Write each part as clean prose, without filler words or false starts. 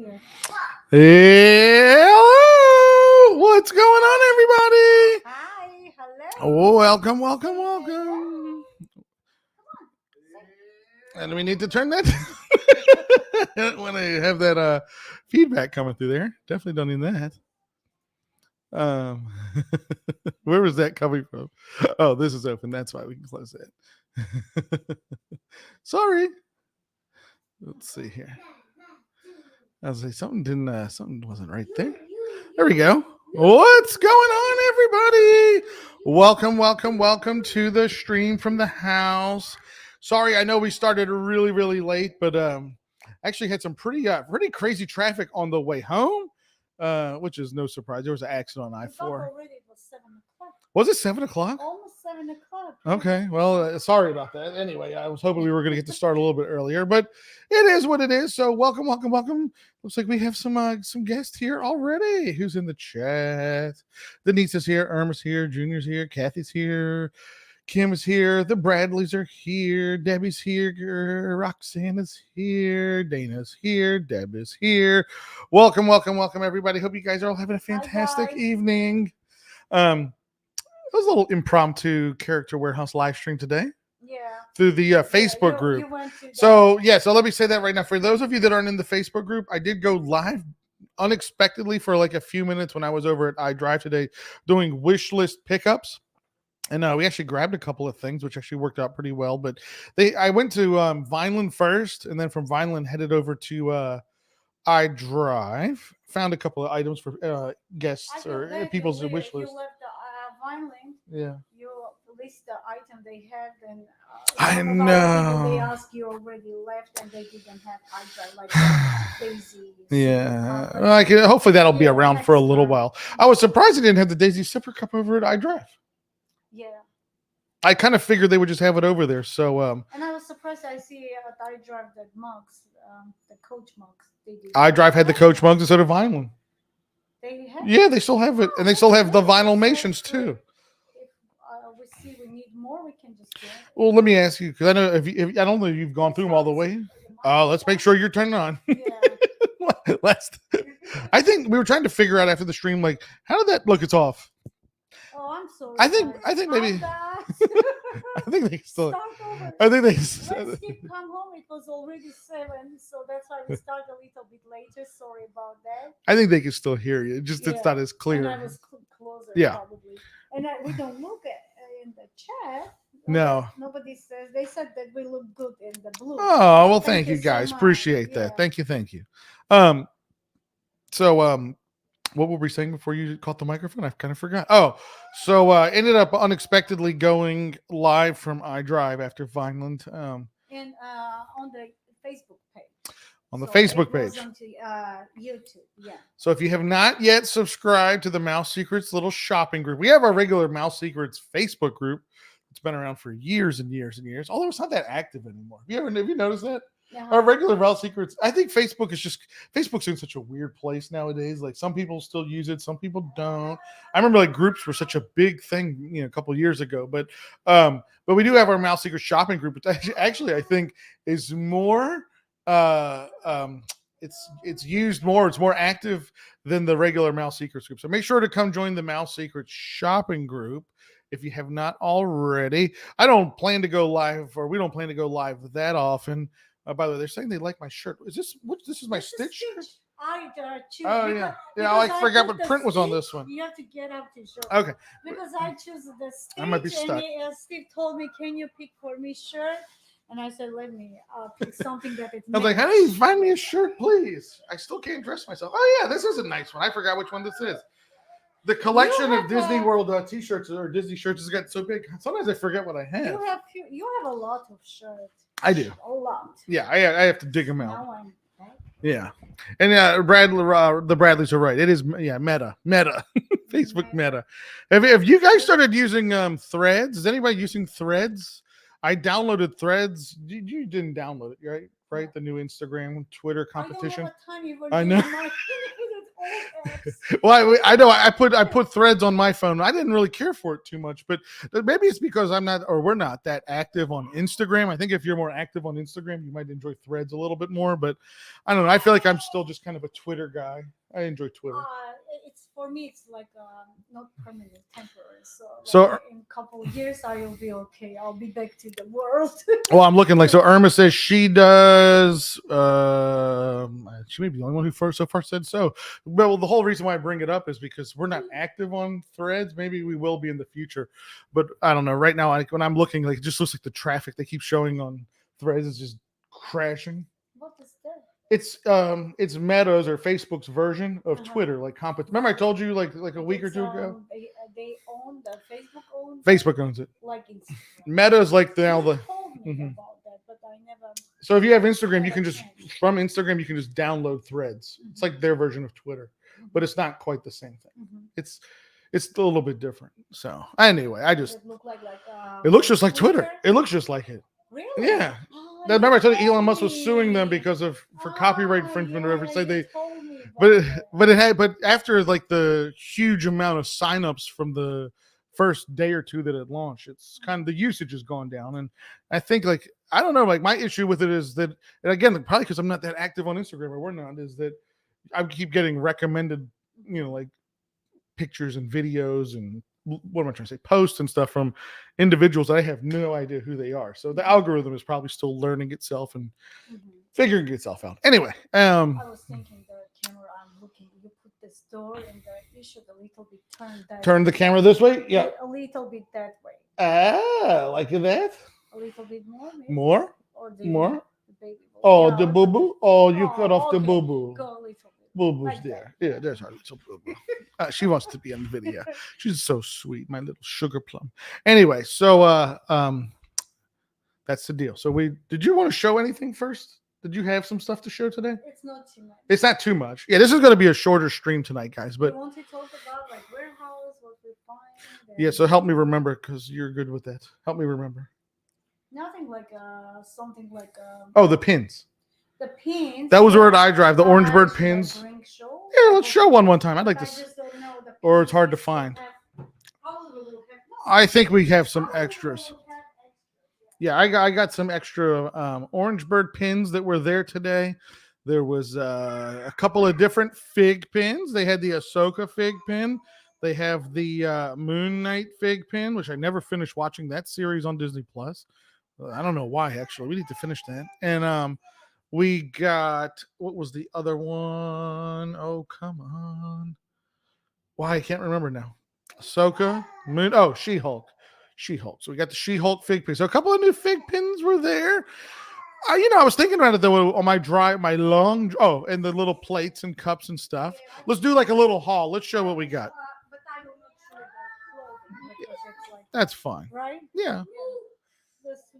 here. Hello! What's going on, everybody? Hi, hello. Oh, welcome. And we need to turn that when I have that feedback coming through there. Definitely don't need that. Where was that coming from? Oh, this is open. That's why we can close that. Sorry. Let's see here. I was like, something wasn't right there. There we go. What's going on, everybody? Welcome to the stream from the house. Sorry, I know we started really late, but actually had some pretty crazy traffic on the way home, which is no surprise. There was an accident on I-4. Already it was 7 o'clock. Was it 7 o'clock? Almost 7 o'clock. Okay, well, sorry about that. Anyway, I was hoping we were going to get to start a little bit earlier, but it is what it is. So welcome. Looks like we have some guests here already. Who's in the chat? Denise is here, Irma's here, Junior's here, Kathy's here, Kim is here, the Bradleys are here, Debbie's here, Roxanne is here, Dana's here, Deb is here. Welcome, everybody. Hope you guys are all having a fantastic evening. It was a little impromptu Character Warehouse live stream today. Yeah. Through the Facebook group. So let me say that right now. For those of you that aren't in the Facebook group, I did go live unexpectedly for like a few minutes when I was over at iDrive today doing wish list pickups. And we actually grabbed a couple of things, which actually worked out pretty well. But I went to Vineland first, and then from Vineland headed over to iDrive. Found a couple of items for guests or people's wish list. You left the Vineland. Yeah. You list the item they had, and I know they asked you already left, and they didn't have iDrive like Daisy. Yeah, hopefully that'll be around for a little while. I was surprised they didn't have the Daisy sipper cup over at iDrive. Yeah. I kind of figured they would just have it over there. So and I was surprised I see at iDrive the mugs, the Coach mugs. iDrive had the Coach mugs instead of Vineland. They have they still have it, and they still have the Vinylmations too. If we see we need more, we can just get it. Well, let me ask you, because I know if I don't know if you've gone through them all the way. Let's make sure you're turning on. Yeah. I think we were trying to figure out after the stream, like, how did that look? It's off. Oh, I'm sorry. I think maybe. I think they still. I think they. When Steve come home, it was already 7, so that's why we started a little bit later. Sorry about that. I think they can still hear you. Just it's not as clear. And I was closer. Yeah. Probably. And we don't look at in the chat. No. Nobody says. They said that we look good in the blue. Oh well, thank you guys. So appreciate that. Yeah. Thank you. What were we saying before you caught the microphone? I kind of forgot. Ended up unexpectedly going live from iDrive after Vineland. And on the Facebook page. On the Facebook page. On to, YouTube, yeah. So if you have not yet subscribed to the Mouse Secrets little shopping group, we have our regular Mouse Secrets Facebook group. It's been around for years and years and years. Although it's not that active anymore. Have you noticed that? Our regular Mouse Secrets. I think Facebook's in such a weird place nowadays. Like some people still use it, some people don't. I remember like groups were such a big thing, a couple of years ago. But we do have our Mouse Secrets shopping group, which actually I think is more it's used more, it's more active than the regular Mouse Secrets group. So make sure to come join the Mouse Secrets shopping group if you have not already. I don't plan to go live, or we don't plan to go live that often. By the way, they're saying they like my shirt. This is my Stitch shirt? I choose. Oh, yeah. Yeah, I forgot what print was on this one. You have to get up to shirt. Okay. Because I choose the Stitch. I might be stuck. And Steve told me, can you pick for me shirt? And I said, let me pick something that it's I was like, honey, find me a shirt, please. I still can't dress myself. Oh, yeah, this is a nice one. I forgot which one this is. The collection of Disney World T-shirts or Disney shirts has got so big. Sometimes I forget what I have. You have a lot of shirts. I do. A lot. Yeah, I have to dig them out. Yeah. And the Bradleys are right. It is, Meta. Facebook Meta. Have you guys started using Threads? Is anybody using Threads? I downloaded Threads. You didn't download it, right? The new Instagram, Twitter competition. I know. all apps. Well, I know I put Threads on my phone. I didn't really care for it too much, but maybe it's because I'm not, or we're not that active on Instagram. I think if you're more active on Instagram, you might enjoy Threads a little bit more. But I don't know. I feel like I'm still just kind of a Twitter guy. I enjoy Twitter. It's for me. It's like not permanent, temporary. So- like, in a couple of years, I will be okay. I'll be back to the world. Well, I'm looking like so. Irma says she does. She may be the only one who so far said so. Well, the whole reason why I bring it up is because we're not active on Threads. Maybe we will be in the future, but I don't know. Right now, when I'm looking, like it just looks like the traffic they keep showing on Threads is just crashing. What is that? It's Meta's or Facebook's version of Uh-huh. Twitter, like Remember I told you like a week or two ago. They own the Facebook own. Facebook owns it. Like Instagram. Meta's like now the. You told me Mhm. about that, but I never. So if you have Instagram, you can just from Instagram you can just download Threads. It's like their version of Twitter, but it's not quite the same thing. Mhm. It's a little bit different. So anyway, It look like it looks just like Twitter. It looks just like it. Really? Yeah. Oh, Remember I told you you Elon Musk was suing them me. because of for copyright Ah, infringement or whatever. yeah, Say you they, told me about that. but after like the huge amount of signups from the first day or two that it launched, it's kind of the usage has gone down, and I think like I don't know, like my issue with it is that, and again, probably because I'm not that active on Instagram or we're not, is that I keep getting recommended, like pictures and videos and what am I trying to say, posts and stuff from individuals that I have no idea who they are. So the algorithm is probably still learning itself and Mhm. figuring itself out. Anyway, I was thinking the camera I'm looking, you put this door and you should a little bit turn the camera this way. Yeah. A little bit that way. Like that. A little bit more, maybe. More. Or More. the baby boy. Oh, Yeah, the or boo boo. Oh, you cut off the okay. boo boo. Go a little bit. Boo boo's Like there. that. Yeah, there's our little boo boo. She wants to be on the video. She's so sweet, my little sugar plum. Anyway, so that's the deal. So did you want to show anything first? Did you have some stuff to show today? It's not too much. It's not too much. Yeah, this is going to be a shorter stream tonight, guys. But you want to talk about like warehouse, what we find? yeah, so help me remember because you're good with that. Help me remember. Nothing like something like Oh, the pins. the pins. That was where I drive. The Orange Bird pins. Show. Yeah, let's show one time. I'd like I to. just don't know the Or it's hard to pins find. Probably will have- I think we have some probably extras. will have extras, Yeah, I got some extra Orange Bird pins that were there today. There was a couple of different fig pins. They had the Ahsoka fig pin. They have the Moon Knight fig pin, which I never finished watching that series on Disney Plus. I don't know why, actually. We need to finish that. And we got, what was the other one? Oh, come on. Why? I can't remember now. Ahsoka, Moon. Oh, She-Hulk. She-Hulk. So we got the She-Hulk fig pin. So a couple of new fig pins were there. I was thinking about it though on my drive, and the little plates and cups and stuff. Let's do like a little haul. Let's show what we got. But I'm not sure about clothing because it's like That's fine. right. Yeah,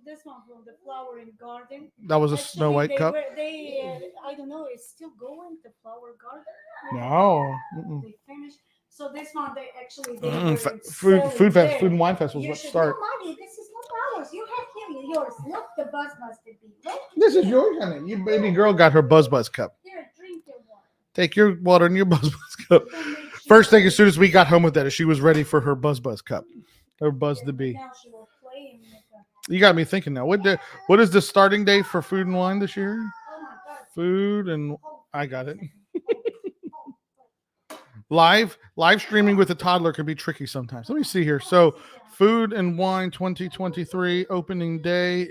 This one from the flowering garden. that was a Actually, Snow White they cup. I don't know. It's still going the flower garden. No. Mm-mm. They finished. So this one they actually Food and wine festival is You about to should start. know, Mommy, this is not ours. You have here yours. Look, the buzz must be. Right? This is yours, honey. You baby girl got her Buzz cup. Here, drink your water. Take your water in your Buzz cup. Don't make sure- First thing, as soon as we got home with that, is she was ready for her Buzz cup, her Buzz the Bee. Now she will play and make You got me thinking now. What is the starting date for Food and Wine this year? oh my God. Food and I got it. Oh, Live streaming with a toddler can be tricky sometimes. Let me see here. So, Food and Wine 2023 opening day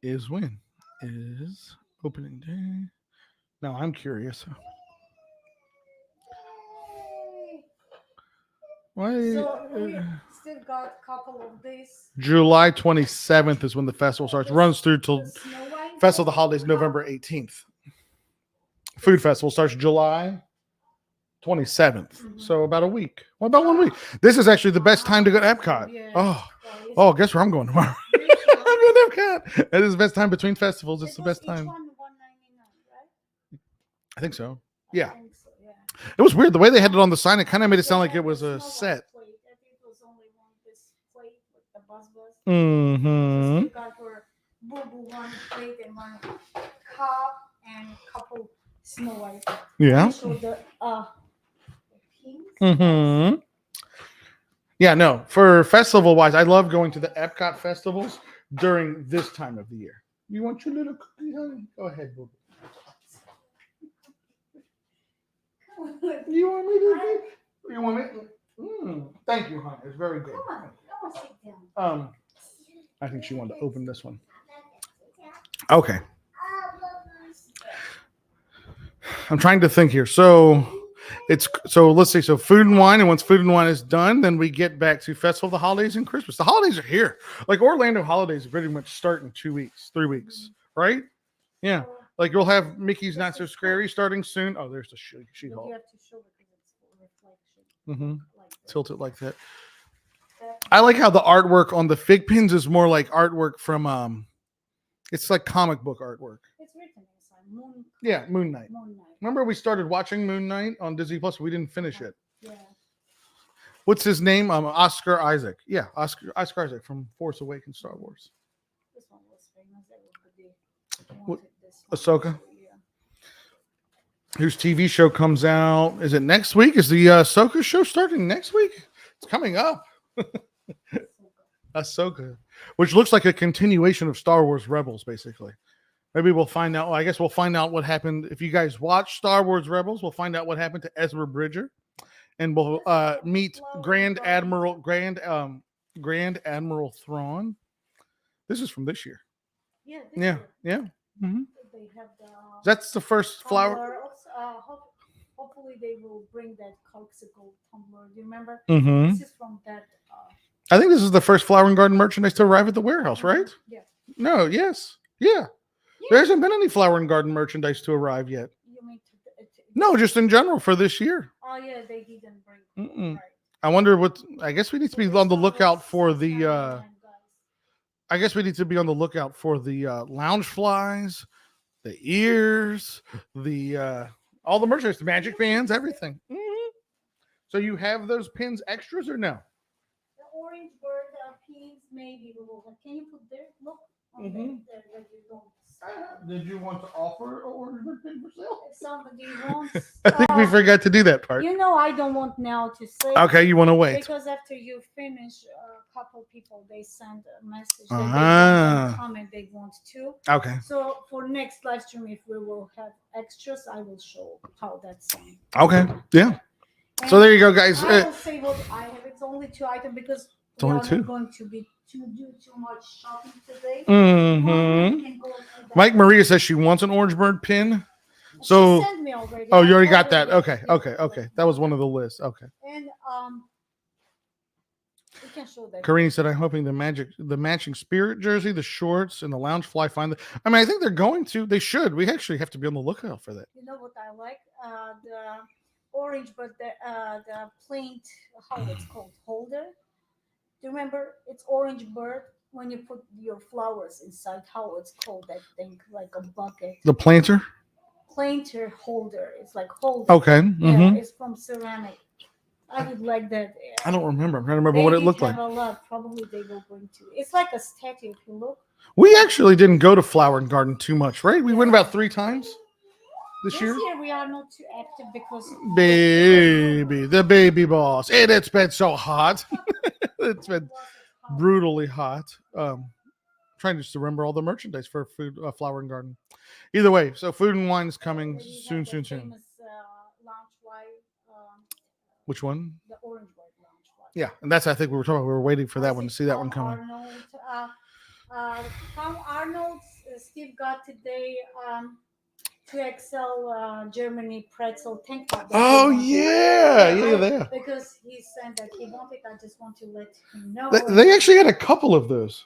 is when? Is opening day? No, I'm curious. Why? So we still got a couple of days. July 27th is when the festival starts. Runs through till The Snow White. Festival of the Holidays, November 18th. Food Festival starts July 27th. Mhm. So about a week. Well, about 1 week. This is actually the best time to go to Epcot. Yeah. Oh, guess where I'm going tomorrow? I'm going to Epcot. It is the best time between festivals. It's the best time. Each one $1.99, right? I think so. Yeah. I think so, yeah. It was weird. The way they had it on the sign, it kind of made it sound like it was a set. I think it was only this plate with the buzz. Mm-hmm. You got your boo-boo one plate and one cup and a couple Snow White. Yeah. So the pinks. Mm-hmm. Yeah, no. For festival wise, I love going to the Epcot festivals during this time of the year. You want your little cookie, honey? Go ahead, boo. You want me to? You want me? Thank you, honey. It's very good. Come on, I want to sit down. I think she wanted to open this one. Okay. I'm trying to think here. So let's see. So food and wine, and once food and wine is done, then we get back to Festival of the Holidays and Christmas. The holidays are here. Like Orlando holidays pretty much start in 2 weeks, 3 weeks, right? Yeah. Like you'll have Mickey's Not So Scary starting soon. Oh, there's the She-Hulk. You have to show it because it's for reflection. Mm-hmm. Like that. Tilt it like that. I like how the artwork on the fig pins is more like artwork from it's like comic book artwork. It's written inside. Moon Knight. Moon Knight. Remember we started watching Moon Knight on Disney Plus. We didn't finish it. Yeah. What's his name? Oscar Isaac. Yeah, Oscar Isaac from Force Awakens, Star Wars. This one was famous. What? This Ahsoka? Whose TV show comes out? Is it next week? Is the Ahsoka show starting next week? It's coming up. Ahsoka, which looks like a continuation of Star Wars Rebels, basically. Maybe we'll find out. Well, I guess we'll find out what happened. If you guys watch Star Wars Rebels, we'll find out what happened to Ezra Bridger, and we'll meet Grand Admiral Thrawn. This is from this year. Yeah. Yeah. Mm-hmm. They have That's the first flower. Hopefully, they will bring that Coxicle tumbler. Do you remember? Mm-hmm. This is from that. I think this is the first Flower and Garden merchandise to arrive at the warehouse, right? Yeah. No. Yes. Yeah. There hasn't been any Flower and Garden merchandise to arrive yet. You mean No, just in general for this year. Oh yeah, they didn't bring. Right. I wonder what. I guess we need to be on the lookout for the. I guess we need to be on the lookout for the lounge flies, the ears, the all the merchandise, the magic bands, everything. Mm-hmm. So you have those pins extras or no? The orange bird pins, maybe we will. Can you put there? Look on there that you don't. Did you want to offer an orange bird pin for sale? If somebody wants. I think we forgot to do that part. You know, I don't want now to say. Okay, you want to wait. Because after you finish, a couple people they send a message. They comment they want to. Okay. So for next live stream, if we will have extras, I will show how that's done. Okay. Yeah. And so there you go, guys. I will say what I have. It's only 2 items because it's only 2. Not going to be to do too much shopping today. Mm-hmm. Mike Maria says she wants an orange bird pin. So she sent me already. Oh, you already got that. Okay. That was one of the lists. Okay. And we can show that. Karini said, I'm hoping the matching Spirit jersey, the shorts, and the lounge fly find the. I mean, I think they're going to. They should. We actually have to be on the lookout for that. You know what I like? The orange, but the plain, how it's called, holder. Do you remember? It's orange bird when you put your flowers inside. How it's called that thing, like a bucket. The planter. Planter holder. It's like holder. Okay. Yeah, it's from ceramic. I would like that. I don't remember. I'm trying to remember what it looked like. A lot. Probably they will bring to. It's like a statue. If you look. We actually didn't go to Flower and Garden too much, right? We went about 3 times this year. This year we are not too active because the baby boss. And it's been so hot. It's been brutally hot. Trying just to remember all the merchandise for food, Flower and Garden. Either way, so food and wine is coming soon. Famous, lounge fly, which one? The orange bird lounge fly. Yeah, and that's I think we were talking. We were waiting for that one to see that one coming. From Arnold, Steve got today 2XL Germany pretzel tank top. Oh yeah. Because he said that he wanted. I just want to let him know. They actually had a couple of those.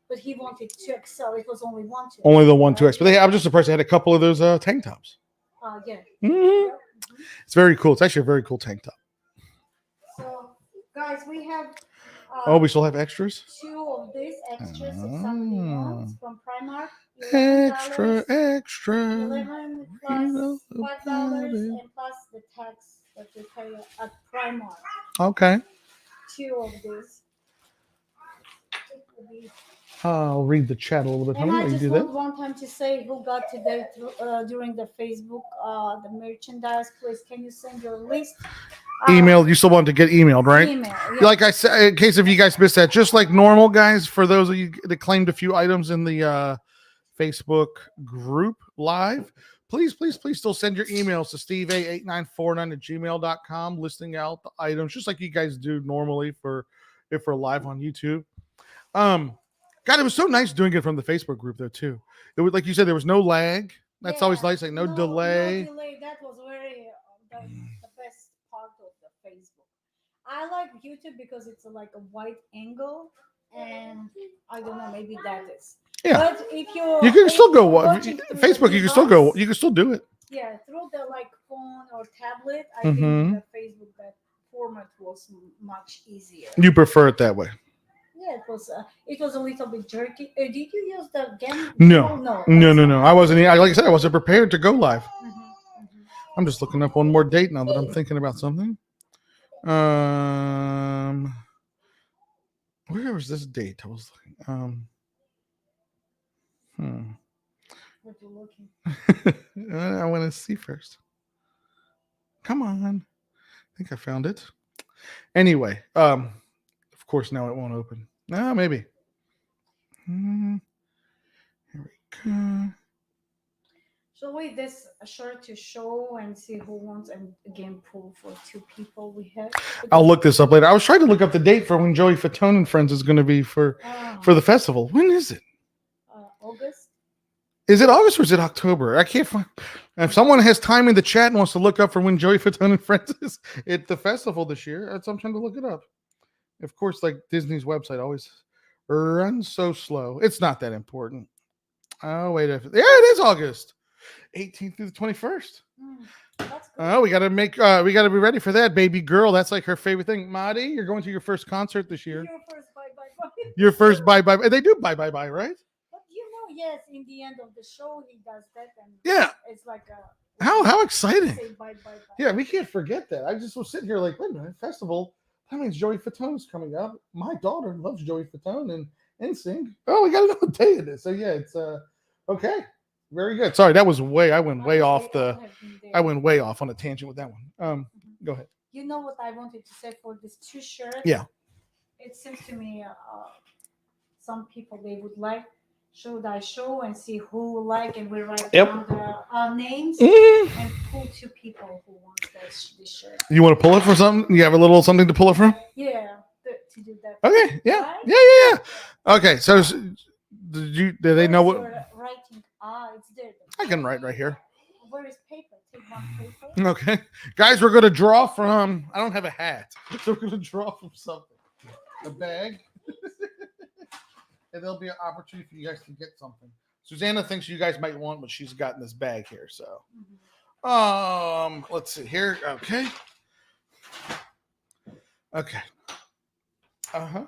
But he wanted 2XL. It was only one 2XL. Only the one 2X. But I'm just surprised they had a couple of those tank tops. Yeah. Mm-hmm. It's very cool. It's actually a very cool tank top. So, guys, we have. We still have extras? 2 of these extras if somebody wants from Primark. Extra. $11 plus $5 and plus the tax that you pay at Primark. Okay. 2 of these. It will be I'll read the chat a little bit. And Honey, I while you just do want that. one time to say who got today during the Facebook, the merchandise. Please, can you send your list? Email. You still want to get emailed, right? Email. Yeah. Like I said, in case if you guys missed that, just like normal, guys. For those of you that claimed a few items in the Facebook group live, please still send your emails to steva8949@gmail.com, listing out the items, just like you guys do normally for if we're live on YouTube. God, it was so nice doing it from the Facebook group though too. It was like you said, there was no lag. That's always nice, like no delay. No delay. That was very the best part of the Facebook. I like YouTube because it's like a wide angle, and I don't know, maybe that is. Yeah. But if you can still go watching through Facebook. the You can still go. device, You can still do it. Yeah, through the like phone or tablet, I Mhm. think the Facebook that format was much easier. You prefer it that way? Yeah, it was a little bit jerky. Did you use the game? No. no, No. I wasn't. Like I said, I wasn't prepared to go live. Mhm. I'm just looking up one more date now that I'm thinking about something. Where was this date? I was looking. What you looking? I want to see first. Come on. I think I found it. Anyway, of course now it won't open. No, maybe. Here we go. Shall we this short to show and see who wants and again pull for 2 people we have? I'll look this up later. I was trying to look up the date for when Joey Fatone and Friends is going to be for the festival. When is it? August. Is it August or is it October? I can't find. If someone has time in the chat and wants to look up for when Joey Fatone and Friends is at the festival this year, I'm trying to look it up. Of course, like Disney's website always runs so slow. It's not that important. Oh, wait. Yeah, it is August 18th through the 21st. That's good. Oh, we got to be ready for that, baby girl. That's like her favorite thing. Madi, you're going to your first concert this year. Your first bye. Your first bye. They do bye, right? But yes, in the end of the show, he does that, and Yeah. it's like a How exciting! say bye. Yeah, we can't forget that. I just was sitting here like, wait a minute, festival. That means Joey Fatone's coming up. My daughter loves Joey Fatone and NSYNC. Oh, we got to know what day it is. So yeah, it's okay. Very good. Sorry, that was I went way off on a tangent with that one. Go ahead. You know what I wanted to say for this 2 shirts? Yeah. It seems to me some people they would like. Should I show and see who like, and we write down the names and pull 2 people who want this shirt. You want to pull it for something? You have a little something to pull it from? Yeah, to do that. Okay. Yeah. Right? Yeah. Okay. So do they know what? Writing. It's there. I can write right here. Where is paper? Take one paper. Okay. Guys, we're going to draw from, I don't have a hat. So we're going to draw from something. A bag. And there'll be an opportunity for you guys to get something. Susanna thinks you guys might want what she's got in this bag here. So, let's see here. Okay. Uh-huh.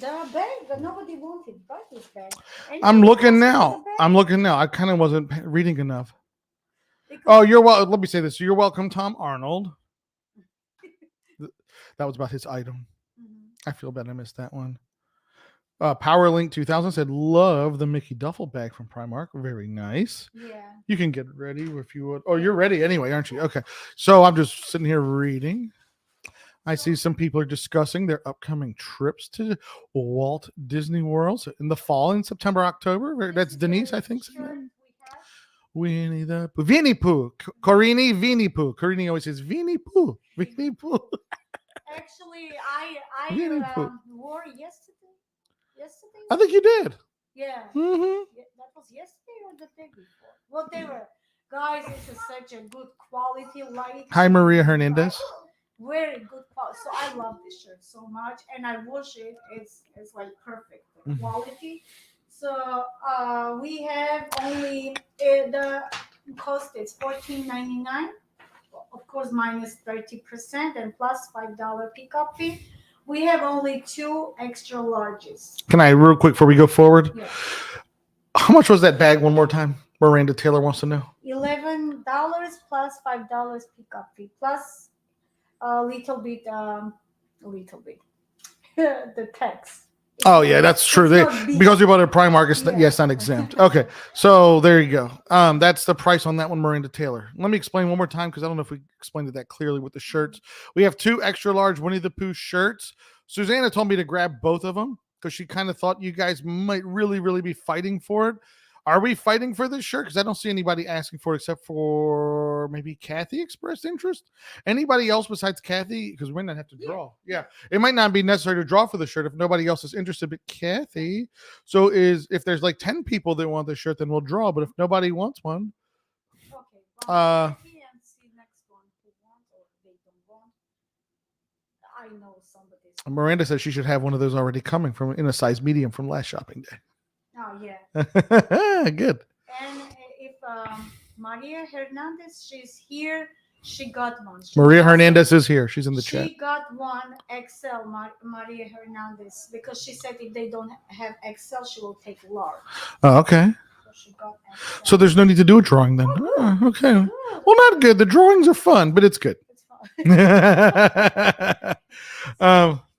The bag, but nobody wanted this bag. I'm looking now. I kind of wasn't reading enough. Oh, let me say this. You're welcome, Tom Arnold. That was about his item. I feel bad I missed that one. PowerLink 2000 said, love the Mickey duffel bag from Primark. Very nice. Yeah. You can get ready if you would. Oh, you're ready anyway, aren't you? Okay. So I'm just sitting here reading. I see some people are discussing their upcoming trips to Walt Disney World in the fall in September, October. That's Denise, I think. Winnie the Pooh. Vinnie Pooh. Corini, Vinnie Pooh. Corini always says Vinnie Pooh. Vinnie Pooh. Actually, I wore yesterday. I think you did. Yeah. Mm-hmm. That was yesterday or the day before? Whatever. Guys, it's such a good quality light. Hi, Maria Hernandez. Very good quality. So I love this shirt so much, and I wash it. It's like perfect quality. So we have only the cost is $14.99. Of course, minus 30% and plus $5 pickup fee. We have only 2 extra larges. Can I real quick before we go forward? Yeah. How much was that bag one more time? Miranda Taylor wants to know. $11. plus $5 pickup fee plus a little bit, the tax. Oh yeah, that's true. It's They, not big. because you bought it at Primark, it's Yeah. yes, not exempt. Okay, so there you go. That's the price on that one, Miranda Taylor. Let me explain one more time because I don't know if we explained it that clearly with the shirts. We have 2 extra large Winnie the Pooh shirts. Susanna told me to grab both of them because she kind of thought you guys might really, really be fighting for it. Are we fighting for this shirt? Because I don't see anybody asking for it except for maybe Kathy expressed interest. Anybody else besides Kathy? Because we might not have to draw. Yeah, it might not be necessary to draw for the shirt if nobody else is interested but Kathy. So if there's like 10 people that want the shirt, then we'll draw. But if nobody wants one, Okay. Uh, Kathy and see next one who wants or they don't want. I know somebody. Miranda says she should have one of those already coming from in a size medium from last shopping day. Oh yeah. Good. And if Maria Hernandez, she's here. She got one. Maria Hernandez is here. She's in the chat. She got one XL, Maria Hernandez, because she said if they don't have XL, she will take large. Oh, okay. So she got XL. So there's no need to do a drawing then. Oh, okay. Good. Well, not good. The drawings are fun, but it's good. It's fine.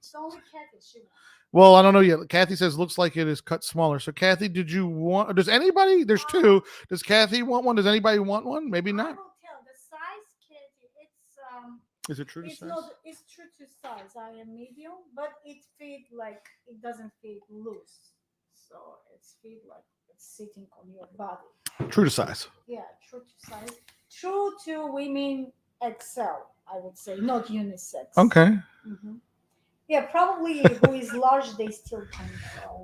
It's only Kathy. She wants. Well, I don't know yet. Kathy says looks like it is cut smaller. So Kathy, did you want? Does anybody? There's 2. Does Kathy want one? Does anybody want one? Maybe I not. will tell the size, Kathy. Is it true to It's size? not. It's true to size. I am medium, but it fit like it doesn't fit loose, so it's fit like it's sitting on your body. True to size. Yeah, true to size. True to women XL, I would say, not unisex. Okay. Hmm. Yeah, probably who is large, they still can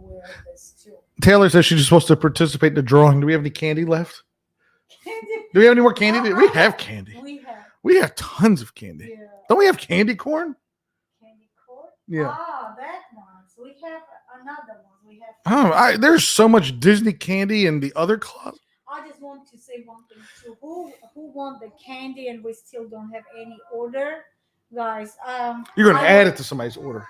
wear this too. Taylor says she's supposed to participate in the drawing. Do we have any candy left? Candy. Do we have any more candy? We have candy. We have. We have tons of candy. Yeah. Don't we have candy corn? Candy corn. Yeah. Ah, that one. So we have another one. We have. Oh, there's so much Disney candy in the other closet. I just want to say one thing too. Who want the candy and we still don't have any order, guys? You're gonna add it to somebody's order.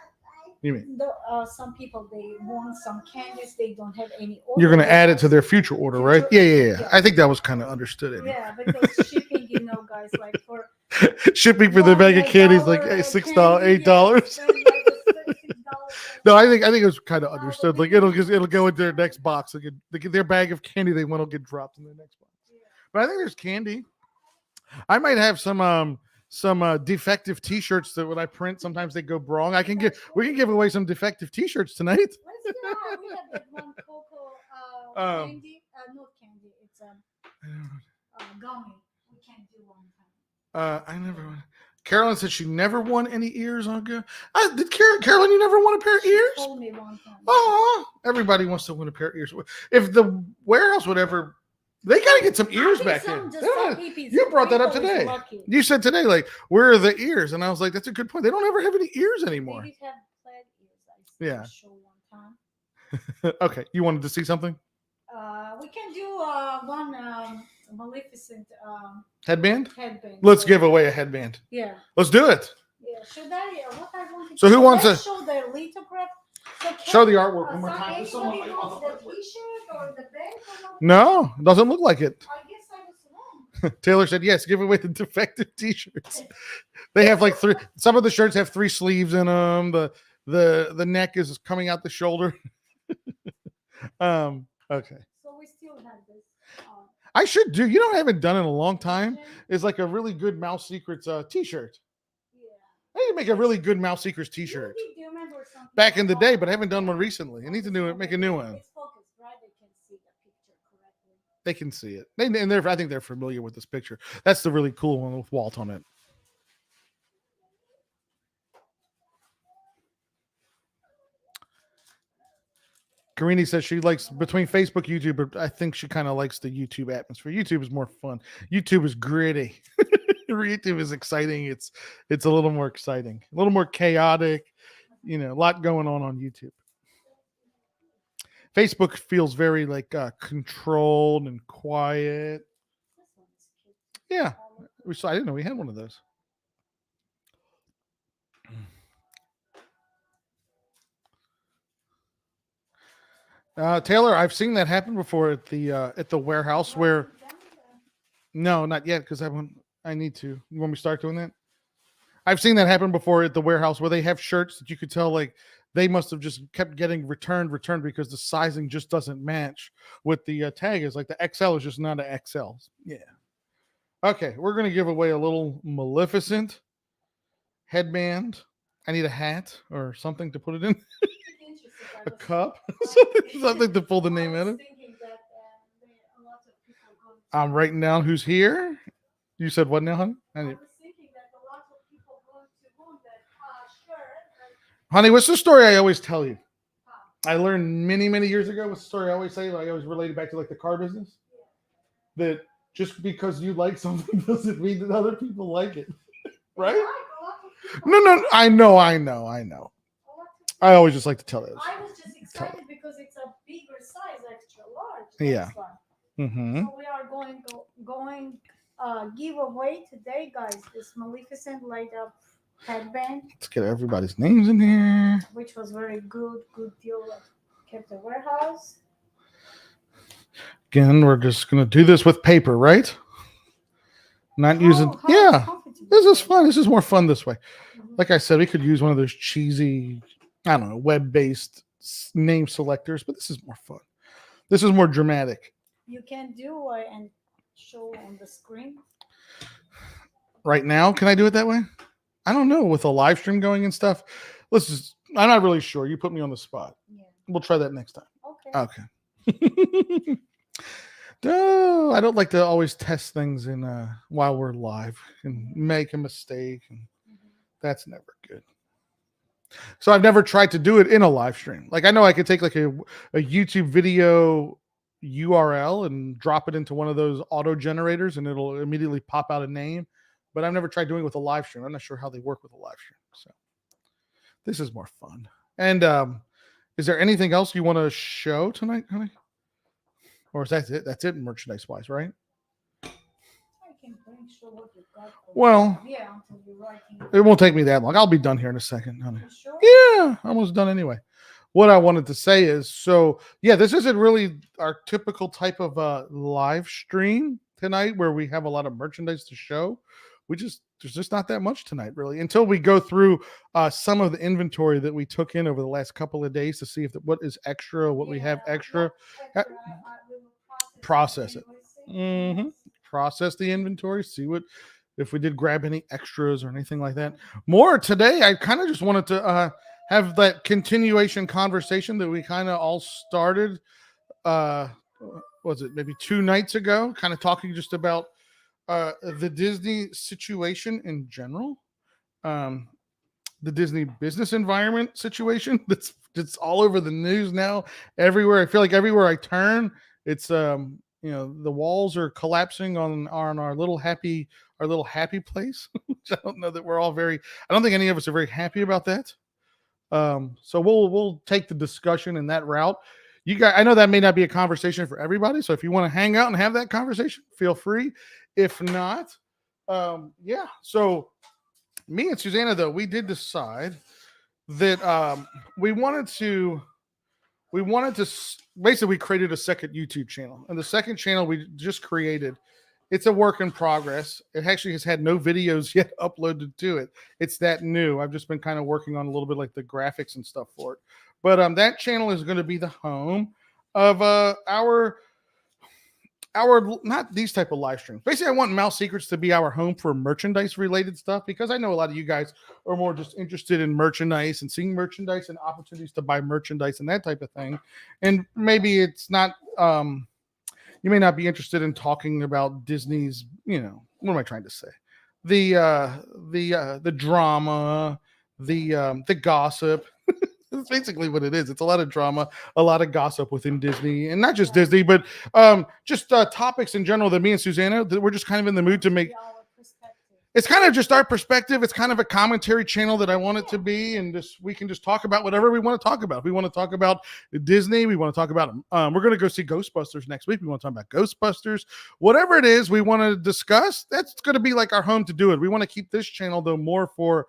You mean some people they want some candies, they don't have any order. you're gonna add it to their future order, right? Yeah. I think that was kind of understood. Yeah, because shipping, guys, like for Shipping for the bag of candy is like $6, $8. No, I think it was kind of understood. Like it'll go into their next box. Like their bag of candy they want will get dropped in their next box. But I think there's candy. I might have some defective T-shirts that when I print, sometimes they go wrong. We can give away some defective T-shirts tonight. Let's go. We have that one cocoa candy. Not candy. It's gummy. We can't do one time. I never. Carolyn said she never won any ears on good. Did Carolyn? You never won a pair of ears? She told me one time. Oh, everybody wants to win a pair of ears. If the warehouse would ever, they gotta get some ears back in. You brought that up today. You said today, like, where are the ears? And I was like, that's a good point. They don't ever have any ears anymore. They did have plaid ears. Yeah. Show one time. Okay, you wanted to see something? We can do one Maleficent Headband. Let's give away a headband. Yeah. Let's do it. Yeah. Should I? What I wanted. So who wants to show the lithograph? show the artwork one more time? Anybody wants the T-shirt or the bag? No, it doesn't look like it. I guess I was wrong. Taylor said yes. Give away the defective T-shirts. They have like 3. Some of the shirts have 3 sleeves in them. The neck is coming out the shoulder. Okay. So we still have this. I should do. You know what I haven't done in a long time is like a really good Mouse Secrets T-shirt. Yeah. I need to make a really good Mouse Secrets T-shirt. Do you remember something Back in the day, but I haven't done one recently. I need to make a new one. It's focused, right? They can see the picture correctly. They can see it. And I think they're familiar with this picture. That's the really cool one with Walt on it. Karini says she likes between Facebook, YouTube, but I think she kind of likes the YouTube atmosphere. YouTube is more fun. YouTube is gritty. YouTube is exciting. It's a little more exciting, a little more chaotic. A lot going on YouTube. Facebook feels very like controlled and quiet. Yeah, I didn't know we had one of those. Taylor, I've seen that happen before at the warehouse where No, not yet, because I need to. You want me to start doing that? I've seen that happen before at the warehouse where they have shirts that you could tell like they must have just kept getting returned because the sizing just doesn't match with the tag is like the XL is just not an XL. Yeah. Okay, we're gonna give away a little Maleficent headband. I need a hat or something to put it in. A cup, something to pull the name out of. I'm writing down who's here. You said what now, honey? Honey, what's the story I always tell you? I learned many, many years ago. What's the story I always say? Like I always relate it back to like the car business. That just because you like something doesn't mean that other people like it, right? No. I know. I always just like to tell those. I was just excited because it's a bigger size, extra large. Yeah. Mm-hmm. So we are going give away today, guys. This Maleficent light up headband. Let's get everybody's names in here. Which was very good deal at Captain Warehouse. Again, we're just gonna do this with paper, right? Not using. Yeah, this is fun. This is more fun this way. Mm-hmm. Like I said, we could use one of those cheesy, I don't know, web-based name selectors, but this is more fun. This is more dramatic. You can do and show on the screen. Right now, can I do it that way? I don't know. With a live stream going and stuff, I'm not really sure. You put me on the spot. Yeah. We'll try that next time. Okay. No, I don't like to always test things in while we're live and make a mistake, and that's never good. So I've never tried to do it in a live stream. Like I know I could take like a YouTube video URL and drop it into one of those auto generators, and it'll immediately pop out a name. But I've never tried doing it with a live stream. I'm not sure how they work with a live stream. So this is more fun. And is there anything else you want to show tonight, honey? Or is that it? That's it merchandise-wise, right? I can show what you got. Well, yeah, until you're writing. It won't take me that long. I'll be done here in a second, honey. Sure? Yeah, almost done anyway. What I wanted to say is, so yeah, this isn't really our typical type of live stream tonight where we have a lot of merchandise to show. There's just not that much tonight, really, until we go through some of the inventory that we took in over the last couple of days to see if what is extra, what we have extra. Process it. Mm-hmm. Process the inventory. See if we did grab any extras or anything like that. More today, I kind of just wanted to have that continuation conversation that we kind of all started. Was it maybe 2 nights ago? Kind of talking just about the Disney situation in general, the Disney business environment situation that's all over the news now. Everywhere, I feel like everywhere I turn, it's the walls are collapsing on our little happy place. Which I don't know that we're all I don't think any of us are very happy about that. So we'll take the discussion in that route. You guys, I know that may not be a conversation for everybody. So if you want to hang out and have that conversation, feel free. If not, yeah. So me and Susanna, though, we did decide that we wanted to basically we created a second YouTube channel, and the second channel we just created, it's a work in progress. It actually has had no videos yet uploaded to it. It's that new. I've just been kind of working on a little bit like the graphics and stuff for it. But that channel is going to be the home of our not these type of live streams. Basically, I want Mouse Secrets to be our home for merchandise related stuff, because I know a lot of you guys are more just interested in merchandise and seeing merchandise and opportunities to buy merchandise and that type of thing. And maybe it's not you may not be interested in talking about Disney's, what am I trying to say? The drama, the gossip. That's basically what it is. It's a lot of drama, a lot of gossip within Disney, and not just Disney, but just topics in general that me and Susanna, that we're just kind of in the mood to make. It's kind of just our perspective. It's kind of a commentary channel that I want it to be, and we can just talk about whatever we want to talk about. If we want to talk about Disney, we want to talk about we're going to go see Ghostbusters next week. We want to talk about Ghostbusters. Whatever it is we want to discuss, that's going to be like our home to do it. We want to keep this channel, though, more for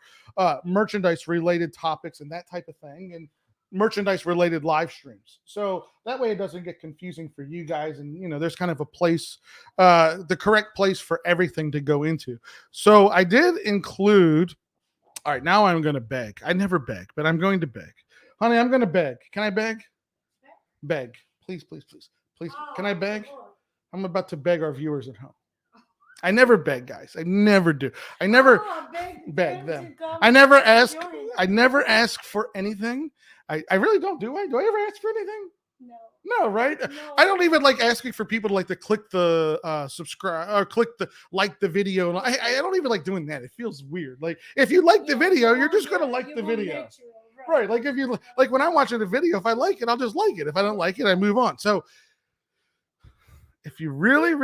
merchandise related topics and that type of thing. And merchandise related live streams. So that way it doesn't get confusing for you guys. And, there's kind of a place, the correct place for everything to go into. So I did include, all right, now I'm going to beg. I never beg, but I'm going to beg. Honey, I'm going to beg. Can I beg? Beg. Please, please, please. Please. Can I beg? I'm about to beg our viewers at home. I never beg, guys. I never do. I never beg them. I never ask. I never ask for anything. I really don't. Do I? Do I ever ask for anything? No, right? No. I don't even like asking for people to like to click the subscribe or click the like the video. I don't even like doing that. It feels weird. Like if you like the video, you're just gonna like the video, right? Like if you like when I'm watching a video, if I like it, I'll just like it. If I don't like it, I move on. So if you really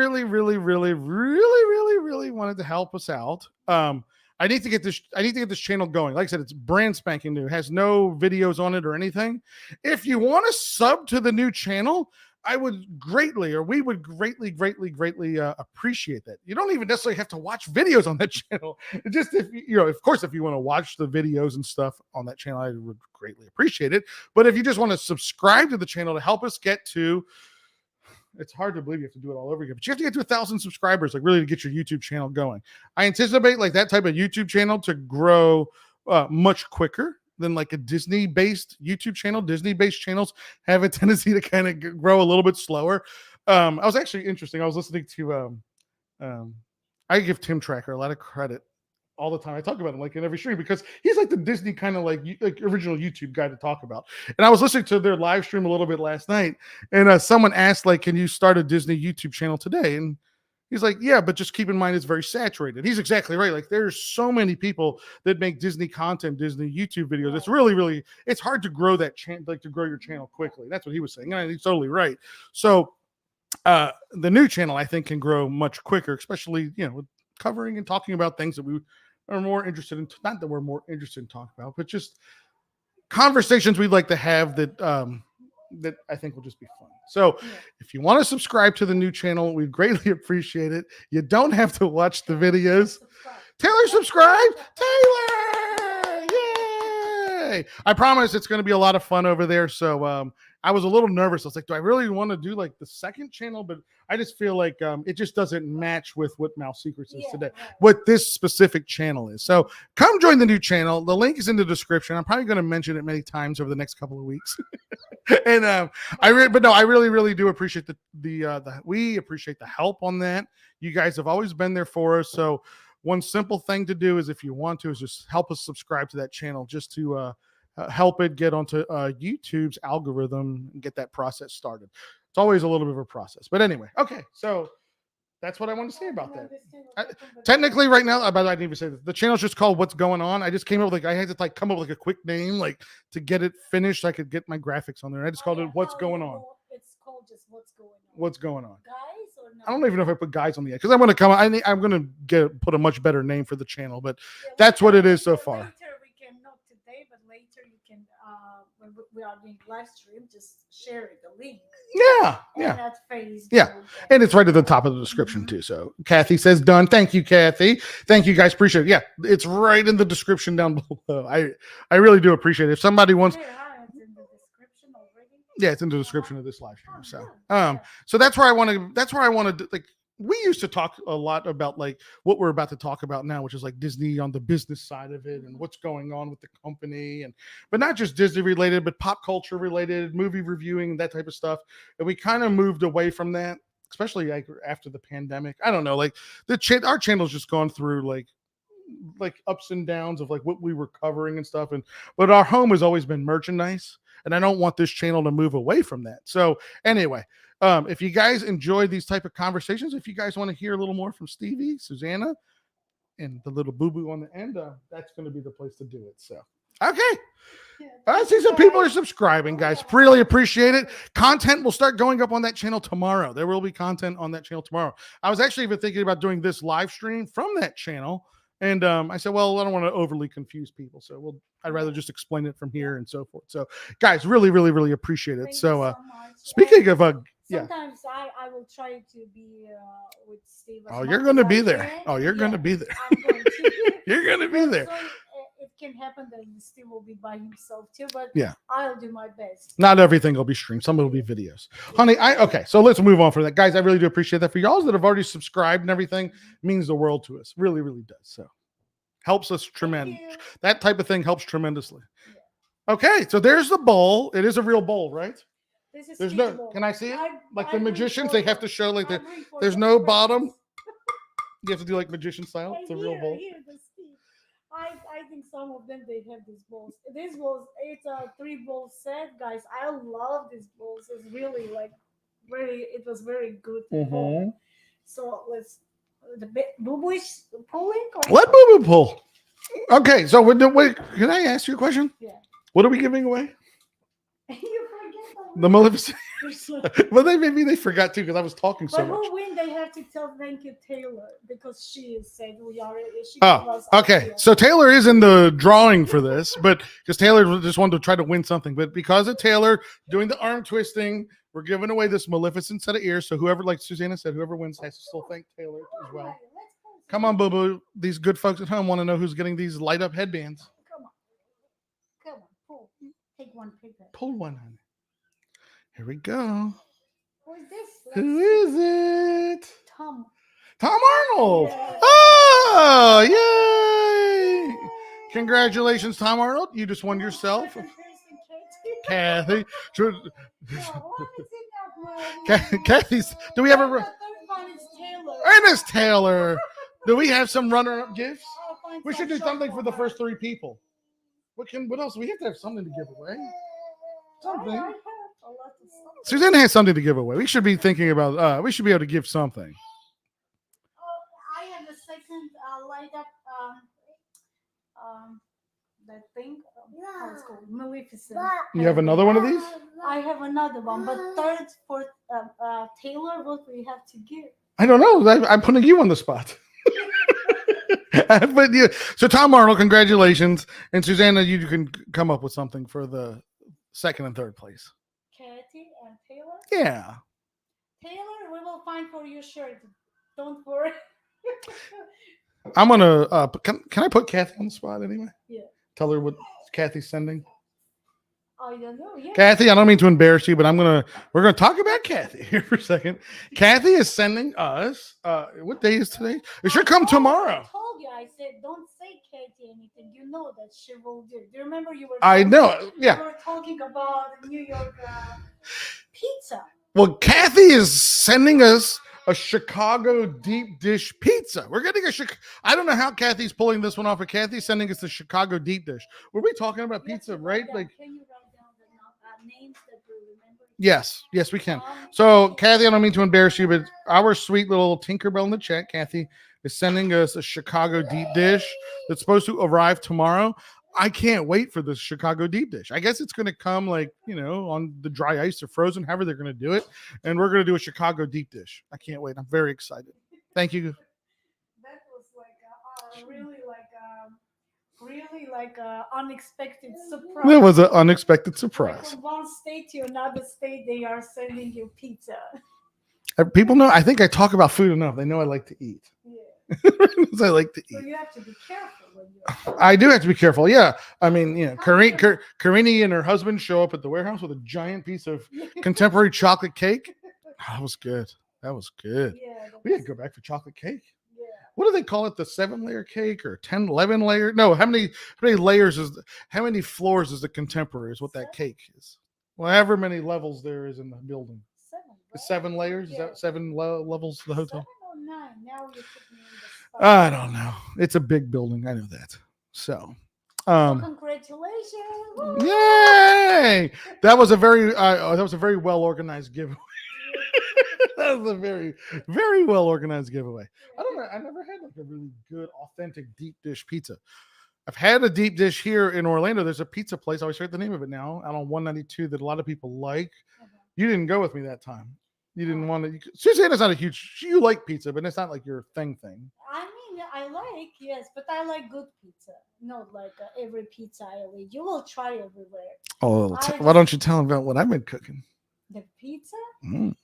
wanted to help us out, I need to get this channel going. Like I said, it's brand spanking new. It has no videos on it or anything. If you want to sub to the new channel, we would greatly appreciate that. You don't even necessarily have to watch videos on that channel. Just if of course, if you want to watch the videos and stuff on that channel, I would greatly appreciate it. But if you just want to subscribe to the channel to help us get to, it's hard to believe you have to do it all over again, but you have to get to 1,000 subscribers, like really to get your YouTube channel going. I anticipate like that type of YouTube channel to grow much quicker than like a Disney-based YouTube channel. Disney-based channels have a tendency to kind of grow a little bit slower. I was actually interesting. I was listening to, I give Tim Tracker a lot of credit all the time. I talk about him like in every stream because he's like the Disney kind of like original YouTube guy to talk about. And I was listening to their live stream a little bit last night, and someone asked like, "Can you start a Disney YouTube channel today?" And he's like, "Yeah, but just keep in mind it's very saturated." He's exactly right. Like there's so many people that make Disney content, Disney YouTube videos. It's really it's hard to grow that channel, like to grow your channel quickly. That's what he was saying, and he's totally right. So the new channel I think can grow much quicker, especially with covering and talking about things that we are more interested in. Not that we're more interested in talking about, but just conversations we'd like to have that that I think will just be fun. So if you want to subscribe to the new channel, we'd greatly appreciate it. You don't have to watch the videos. Taylor subscribed. Taylor! Yay! I promise it's going to be a lot of fun over there. So I was a little nervous. I was like, do I really want to do like the second channel? But I just feel like it just doesn't match with what Mouse Secrets is today, what this specific channel is. So come join the new channel. The link is in the description. I'm probably going to mention it many times over the next couple of weeks. And I really do appreciate we appreciate the help on that. You guys have always been there for us. So one simple thing to do is, if you want to, is just help us subscribe to that channel, just to help it get onto YouTube's algorithm and get that process started. It's always a little bit of a process, but anyway, okay. So that's what I want to say about that. Technically, right now, I didn't even say this. The channel's just called "What's Going On." I just came up with I had to come up with a quick name, to get it finished. So I could get my graphics on there. I just called it "What's Going On." It's called just "What's Going On." What's going on? Guys or no? I don't even know if I put guys on the end because I'm going to come. I'm going to put a much better name for the channel, but that's what it is so far. Later we can, not today, but later you can, when we are doing live stream, just share the link. Yeah. That Facebook. Yeah. And it's right at the top of the description too. So Kathy says done. Thank you, Kathy. Thank you guys. Appreciate it. Yeah. It's right in the description down below. I really do appreciate it. If somebody wants, It's in the description already. yeah, it's in the description of this live stream. So that's where I want to like, we used to talk a lot about like what we're about to talk about now, which is like Disney on the business side of it and what's going on with the company, but not just Disney related, but pop culture related, movie reviewing, that type of stuff. And we kind of moved away from that, especially like after the pandemic. I don't know, like our channel's just gone through like ups and downs of like what we were covering and stuff. But our home has always been merchandise, and I don't want this channel to move away from that. So anyway, if you guys enjoy these type of conversations, if you guys want to hear a little more from Stevie, Susanna, and the little boo-boo on the end, that's going to be the place to do it. So, okay. I see some people are subscribing, guys. Really appreciate it. Content will start going up on that channel tomorrow. There will be content on that channel tomorrow. I was actually even thinking about doing this live stream from that channel. And I said, well, I don't want to overly confuse people. So I'd rather just explain it from here and so forth. So guys, really appreciate it. So speaking of, sometimes I will try to be with Steve. Oh, you're going to be there. Oh, you're going to be there. I'm going to. You're going to be there. So, if can happen that Steve will be by himself too, but Yeah. I'll do my best. Not everything will be streamed. Some will be videos. Honey, okay, so let's move on from that. Guys, I really do appreciate that. For y'all that have already subscribed and everything, means the world to us. Really, really does. So helps us tremendous. you. That type of thing helps tremendously. Okay, so there's the bowl. It is a real bowl, right? This is There's no, teachable. can I see it? Like the I bring magicians, for they have the- to show like I the, bring for there's the no reference. bottom. You have to do like magician style. And It's a real bowl. Here, the Steve. I think some of them they have these bowls. This was it's a 3-bowl set, guys. I love these bowls. It's really like it was very good. bowl. Mhm. So let's the Boo Boo is pulling. Or? Let Boo Boo pull. Okay, so wait, can I ask you a question? Yeah. What are we giving away? You forget The Maleficent. that. Well, maybe they forgot too because I was talking so But much. who win? They have to tell thank you Taylor because she said we are. She Oh, gave us okay. idea. So Taylor is in the drawing for this, but because Taylor just wanted to try to win something, but because of Taylor doing the arm twisting, we're giving away this Maleficent set of ears. So whoever, like Susanna said, whoever wins has to still thank Taylor as well. Alright, let's go. Come on, Boo Boo. These good folks at home want to know who's getting these light up headbands. Come on. Come on. Pull. Take one paper. Pull one, honey. Here we go. Who is this? Who Let's see. is it? Tom. Tom Arnold. Yeah. Oh, yay! Congratulations, Tom Arnold. You just won yourself. Second person, Katie. Kathy. Should- No, what is it now? Kathy's. Do we have The a? third one is Taylor. Ernest Taylor. Do we have some runner-up gifts? I'll find We some should do short something for the one. first 3 people. What else? We have to have something to give away. Something. I have a lot of stuff. Susanna has something to give away. We should be thinking about. We should be able to give something. Oh, I have a second light up that thing. How it's called? Maleficent. You have another one of these? I have another one, but third, fourth, Taylor, what we have to give? I don't know. I'm putting you on the spot. But you, so Tom Arnold, congratulations, and Susanna, you can come up with something for the second and third place. Katie and Taylor. Yeah. Taylor, we will find for your shirt. Don't worry. I'm gonna. Can I put Kathy on the spot anyway? Yeah. Tell her what Kathy's sending. I don't know. Yeah. Kathy, I don't mean to embarrass you, but we're gonna talk about Kathy here for a second. Kathy is sending us. What day is today? It should come tomorrow. I told you. I said don't say Katie anything. You know that she will do. Do you remember you were? I know. You Yeah. were talking about New York pizza. Well, Kathy is sending us a Chicago deep dish pizza. We're getting I don't know how Kathy's pulling this one off, but Kathy's sending us the Chicago deep dish. Were we talking about You have pizza, to right? write down- Like, can you write down the names that you remember? yes, we can. So, Kathy, I don't mean to embarrass you, but our sweet little Tinkerbell in the chat, Kathy, is sending us a Chicago deep dish that's supposed to arrive tomorrow. I can't wait for this Chicago deep dish. I guess it's going to come on the dry ice or frozen, however they're going to do it. And we're going to do a Chicago deep dish. I can't wait. I'm very excited. Thank you. That was really like a unexpected surprise. That was an unexpected Like surprise. from one state to another state, they are sending you pizza. People know, I think I talk about food enough. They know I like to eat. Yeah. I like to So eat. you have to be careful when you're. I do have to be careful. Yeah. I mean, Karini and her husband show up at the warehouse with a giant piece of contemporary chocolate cake. Oh, that was good. That was good. Yeah. We had to go back for chocolate cake. Yeah. What do they call it? The 7-layer cake or 10, 11 layer? No, how many layers how many floors is the contemporary is what that cake is. Well, however many levels there is in the building. 7. It's 7 layers? Is Yeah. that 7 levels of the hotel? 7 or 9. Now you put me on the spot. I don't know. It's a big building. I know that. So, Congratulations. Woo. yay! That was a very well organized giveaway. That was a very, very well organized giveaway. I don't know. I never had like a really good, authentic deep dish pizza. I've had a deep dish here in Orlando. There's a pizza place. I always forget the name of it now, out on 192 that a lot of people like. You didn't go with me that time. You didn't want to. Susanna's not a huge. You like pizza, but it's not like your thing. I mean, I like, yes, but I like good pizza. Not like every pizza I eat. You will try everywhere. Oh, why don't you tell them about what I've been cooking? The pizza? Mm.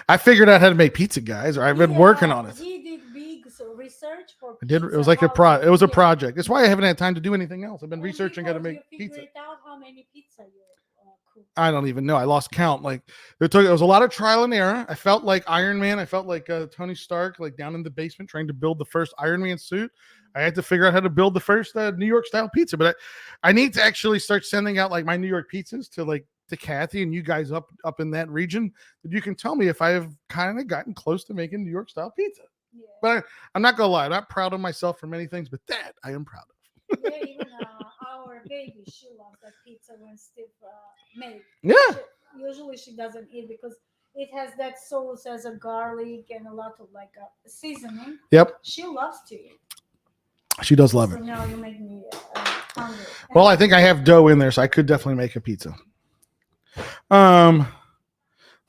I figured out how to make pizza, guys, or I've been working on it. He did big research for I did. It pizza, was like a how it was a yeah. project. That's why I haven't had time to do anything else. I've been And researching how to because make you figure pizza. it out how many pizza you cook. I don't even know. I lost count. Like it was a lot of trial and error. I felt like Iron Man. I felt like Tony Stark, like down in the basement trying to build the first Iron Man suit. I had to figure out how to build the first New York style pizza. But I need to actually start sending out like my New York pizzas to like to Kathy and you guys up in that region. That you can tell me if I have kind of gotten close to making New York style pizza. Yeah. But I'm not gonna lie. I'm not proud of myself for many things, but that I am proud of. Yeah, even our baby, she loves that pizza when Steve made. Yeah. Usually she doesn't eat because it has that sauce as a garlic and a lot of like seasoning. Yep. She loves to eat. She does love So it. now you make me hungry. Well, I think I have dough in there, so I could definitely make a pizza.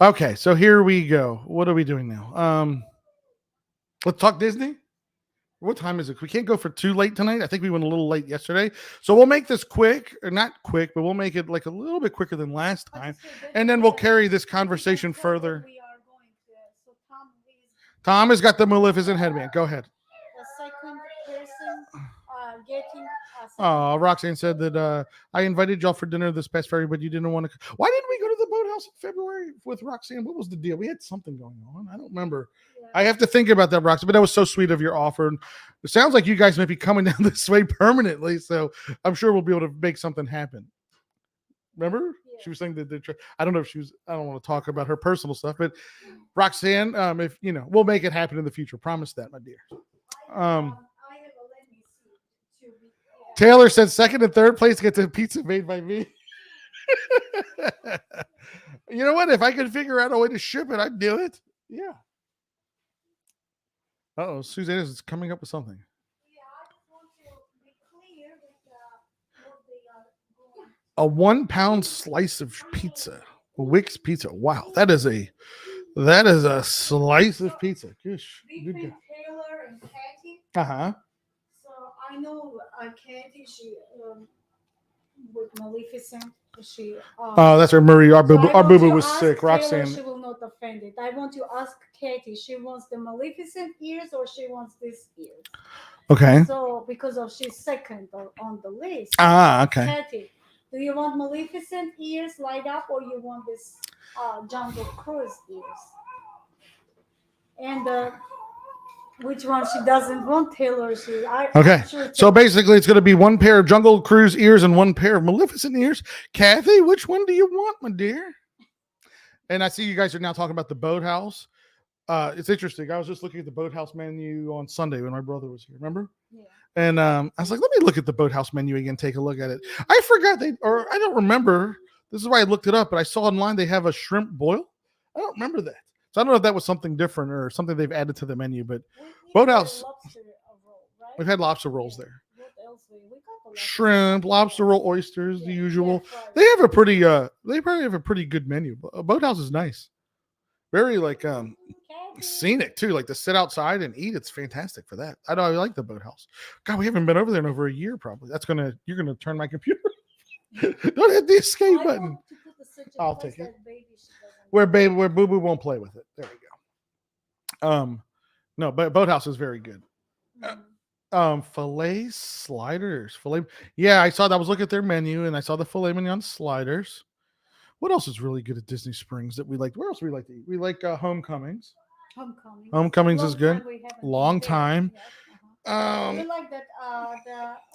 Okay, so here we go. What are we doing now? Let's talk Disney. What time is it? We can't go for too late tonight. I think we went a little late yesterday. So we'll make this quick, or not quick, but we'll make it like a little bit quicker than last time. And then we'll carry this conversation further. We are going to, so Tom has got the Maleficent headband. Go ahead. the second person getting. Oh, Roxanne said that I invited y'all for dinner this past February, but you didn't want to. Why didn't we go to the boathouse in February with Roxanne? What was the deal? We had something going on. I don't remember. Yeah. I have to think about that, Roxanne, but that was so sweet of your offer. And it sounds like you guys might be coming down this way permanently, so I'm sure we'll be able to make something happen. Remember? Yeah. She was saying that I don't know if she was, I don't want to talk about her personal stuff, but Roxanne, if you know, we'll make it happen in the future. Promise that, my dear. I have a let me see. Taylor said second and third place gets a pizza made by me. You know what? If I could figure out a way to ship it, I'd do it. Yeah. Uh-oh, Suzanne is coming up with something. Yeah, I just want to be clear with what they are going. A 1 pound slice of pizza. Wick's Pizza. Wow, that is a slice of pizza. Gosh, good Between job. Taylor and Kathy. Uh-huh. So I know Kathy, she with Maleficent, she. Oh, that's our Murray. Our so boo I our want boo boo to was ask sick. Taylor, Roxanne. she will not offend it. I want to ask Kathy, she wants the Maleficent ears or she wants this ears. Okay. So because of she's second on the list. Ah, okay. Kathy, do you want Maleficent ears light up or you want this Jungle Cruise ears? And which one she doesn't want, Taylor? Okay. Sure So basically, it's going to be 1 pair of Jungle Cruise ears and 1 pair of Maleficent ears. Kathy, which one do you want, my dear? And I see you guys are now talking about the boathouse. It's interesting. I was just looking at the boathouse menu on Sunday when my brother was here. Remember? Yeah. And I was like, let me look at the boathouse menu again, take a look at it. I forgot I don't remember. This is why I looked it up, but I saw online they have a shrimp boil. I don't remember that. So I don't know if that was something different or something they've added to the menu, but Boathouse. We've had lobster rolls there. What else? We got the Shrimp, lobster roll, oysters, the usual. Fried. They have a pretty they probably have a pretty good menu. Boathouse is nice. Very like scenic too. Like to sit outside and eat, it's fantastic for that. I like the Boathouse. God, we haven't been over there in over a year probably. You're gonna turn my computer. Don't hit the escape button. I'll take it. Where Boo Boo won't play with it. There we go. No, but Boathouse is very good. Filet sliders. Yeah, I saw that. I was looking at their menu and I saw the filet mignon sliders. What else is really good at Disney Springs that we like? Where else do we like to eat? We like Homecomings. Homecomings is good. Long time. We like that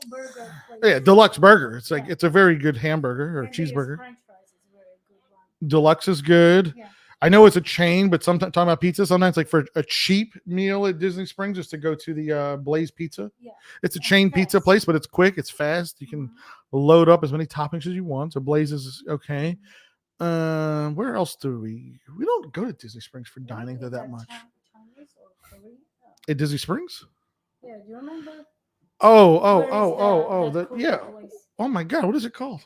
the burger place. Yeah, Deluxe Burger. It's like it's a very good hamburger or And cheeseburger. French fries is a very good one. Deluxe is good. Yeah. I know it's a chain, but sometimes talking about pizza, sometimes like for a cheap meal at Disney Springs, just to go to the Blaze Pizza. Yeah. It's a chain pizza Fast. place, but it's quick, it's fast. You can load up as many toppings as you want. So Blaze is okay. Where else do we don't go to Disney Springs for dining there that much. Chinese or Korean? At Disney Springs? Yeah, do you remember? Yeah. Oh my God, what is it called?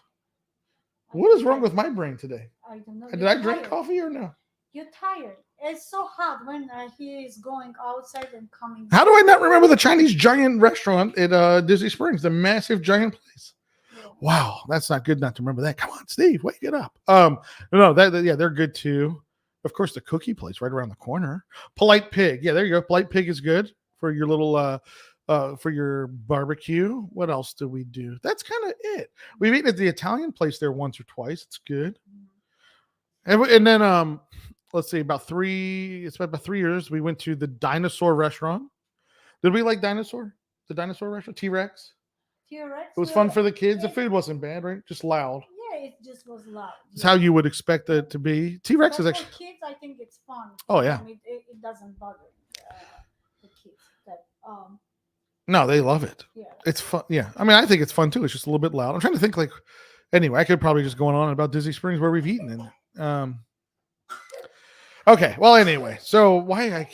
What is wrong with my brain today? I don't know. Did I drink coffee or no? You're tired. It's so hot when he is going outside and coming. How do I not remember the Chinese giant restaurant at Disney Springs, the massive giant place? Yeah. Wow, that's not good not to remember that. Come on, Steve, wake it up. Yeah, they're good too. Of course, the cookie place right around the corner. Polite Pig. Yeah, there you go. Polite Pig is good for your little for your barbecue. What else do we do? That's kind of it. We've eaten at the Italian place there once or twice. It's good. And then let's see, it's about 3 years. We went to the dinosaur restaurant. Did we like dinosaur? The dinosaur restaurant, T-Rex. T-Rex. It was fun for the kids. The food wasn't bad, right? Just loud. Yeah, it just was loud. It's how you would expect it to be. T-Rex But is actually. for kids, I think it's fun. Oh yeah. It doesn't bother the kids. That No, they love it. yeah. It's fun. Yeah, I mean, I think it's fun too. It's just a little bit loud. I'm trying to think like. Anyway, I could probably just go on about Disney Springs where we've eaten in. Okay. Well, anyway, so why I.